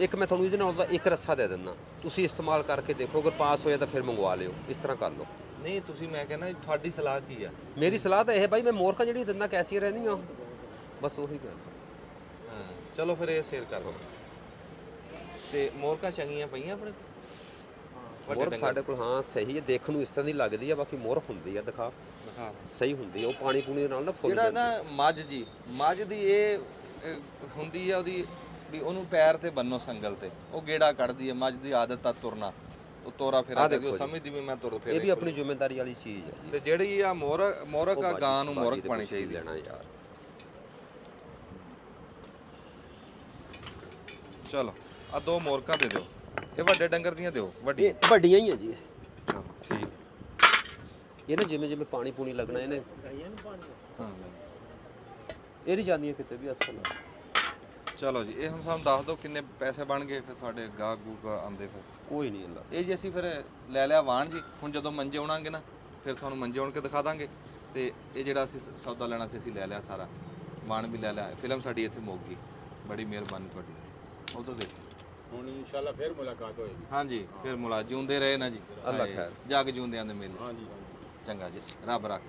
ਇੱਕ ਮੈਂ ਤੁਹਾਨੂੰ ਇਹਦੇ ਨਾਲ ਦਾ ਇੱਕ ਰੱਸਾ ਦੇ ਦਿੰਦਾ, ਤੁਸੀਂ ਇਸਤੇਮਾਲ ਕਰਕੇ ਦੇਖੋ, ਅਗਰ ਪਾਸ ਹੋਇਆ ਤਾਂ ਫਿਰ ਮੰਗਵਾ ਲਿਓ। ਇਸ ਤਰ੍ਹਾਂ ਕਰ ਲਓ। ਨਹੀਂ ਤੁਸੀਂ ਮੈਂ ਕਹਿੰਦਾ ਤੁਹਾਡੀ ਸਲਾਹ ਕੀ ਆ? ਮੇਰੀ ਸਲਾਹ ਤਾਂ ਇਹ ਹੈ ਬਾਈ, ਮੈਂ ਮੋਰਕਾਂ ਜਿਹੜੀ ਦਿੰਦਾ ਕੈਸੀਆਂ ਰਹਿੰਦੀਆਂ ਬਸ ਉਹੀ ਗੱਲ। ਹਾਂ ਚਲੋ ਫਿਰ ਇਹ ਸੇਰ ਕਰ ਲਓ। ਤੇ ਮੋਰਕਾਂ ਚੰਗੀਆਂ ਪਈਆਂ ਆਪਣੇ ਕੋਲ? ਮੋਰਕ ਸਾਡੇ ਕੋਲ ਹਾਂ ਸਹੀ ਹੈ, ਦੇਖਣ ਨੂੰ ਇਸ ਤਰ੍ਹਾਂ ਦੀ ਲੱਗਦੀ ਆ, ਬਾਕੀ ਮੋਰਕ ਹੁੰਦੀ ਆ, ਦਿਖਾ ਸਹੀ ਹੁੰਦੀ ਆ। ਉਹ ਪਾਣੀ ਪੂਣੀ ਦੇ ਨਾਲ ਨਾ ਫੁੱਲ ਜਿਹੜਾ ਨਾ ਮੱਝ ਜੀ, ਮੱਝ ਦੀ ਇਹ ਹੁੰਦੀ ਆ ਉਹਦੀ ਵੀ ਉਹਨੂੰ ਪੈਰ ਤੇ ਬੰਨੋ ਸੰਗਲ ਤੇ, ਉਹ ਗੇੜਾ ਕੱਢਦੀ ਹੈ। ਮੱਝ ਦੀ ਆਦਤ ਆ ਤੁਰਨਾ, ਉਹ ਤੋਰਾ ਫੇਰਾ ਕਰਦੀ, ਉਹ ਸਮਝਦੀ ਵੀ ਮੈਂ ਤੁਰ ਫੇਰ। ਇਹ ਵੀ ਆਪਣੀ ਜ਼ਿੰਮੇਵਾਰੀ ਵਾਲੀ ਚੀਜ਼ ਹੈ। ਤੇ ਜਿਹੜੀ ਆ ਮੋਰਕ ਆ ਗਾਂ ਨੂੰ ਮੋਰਕ ਪਾਣੀ ਚਾਹੀਦੀ ਲੈਣਾ ਯਾਰ। ਚਲੋ ਆ 2 ਮੋਰਕਾਂ ਦੇ ਦਿਓ। ਇਹ ਵੱਡੇ ਡੰਗਰ ਦੀਆਂ ਦਿਓ, ਵੱਡੀ। ਇਹ ਵੱਡੀਆਂ ਹੀ ਆ ਜੀ। ਠੀਕ। ਇਹ ਨਾ ਜਿਵੇਂ ਜਿਵੇਂ ਪਾਣੀ ਪੂਣੀ ਲੱਗਣਾ ਇਹਨੇ ਹਾਂ ਇਹ ਨਹੀਂ ਜਾਂਦੀਆਂ ਕਿਤੇ ਵੀ ਅਸਲ। ਚਲੋ ਜੀ ਇਹ ਹੁਣ ਸਾਨੂੰ ਦੱਸ ਦਿਓ ਕਿੰਨੇ ਪੈਸੇ ਬਣ ਗਏ ਫਿਰ ਤੁਹਾਡੇ ਗਾਹਕ ਗੂਕ ਆਉਂਦੇ ਫਿਰ। ਕੋਈ ਨਹੀਂ ਅੱਲਾ। ਇਹ ਜੀ ਅਸੀਂ ਫਿਰ ਲੈ ਲਿਆ ਵਾਣ ਜੀ। ਹੁਣ ਜਦੋਂ ਮੰਜੇ ਆਉਣਾਂਗੇ ਨਾ ਫਿਰ ਤੁਹਾਨੂੰ ਮੰਜੇ ਆਉਣ ਕੇ ਦਿਖਾ ਦਾਂਗੇ। ਤੇ ਇਹ ਜਿਹੜਾ ਅਸੀਂ ਸੌਦਾ ਲੈਣਾ ਸੀ ਅਸੀਂ ਲੈ ਲਿਆ ਸਾਰਾ, ਵਾਣ ਵੀ ਲੈ ਲਿਆ। ਫਿਲਮ ਸਾਡੀ ਇੱਥੇ ਮੁੱਕ ਗਈ। ਬੜੀ ਮਿਹਰਬਾਨੀ ਤੁਹਾਡੀ। ਉਦੋਂ ਦੇਖੋ ਹੁਣ ਇਨਸ਼ਾਅੱਲਾ ਫਿਰ ਮੁਲਾਕਾਤ ਹੋਏਗੀ। ਹਾਂਜੀ ਫਿਰ ਜਿਉਂਦੇ ਰਹੇ ਨਾ ਜੀ। ਅੱਲਾ ਖੈਰ। ਜੱਗ ਜਿਉਂਦਿਆਂ ਦੇ ਮੇਲੇ। ਹਾਂਜੀ ਚੰਗਾ ਜੀ ਰੱਬ ਰੱਖ।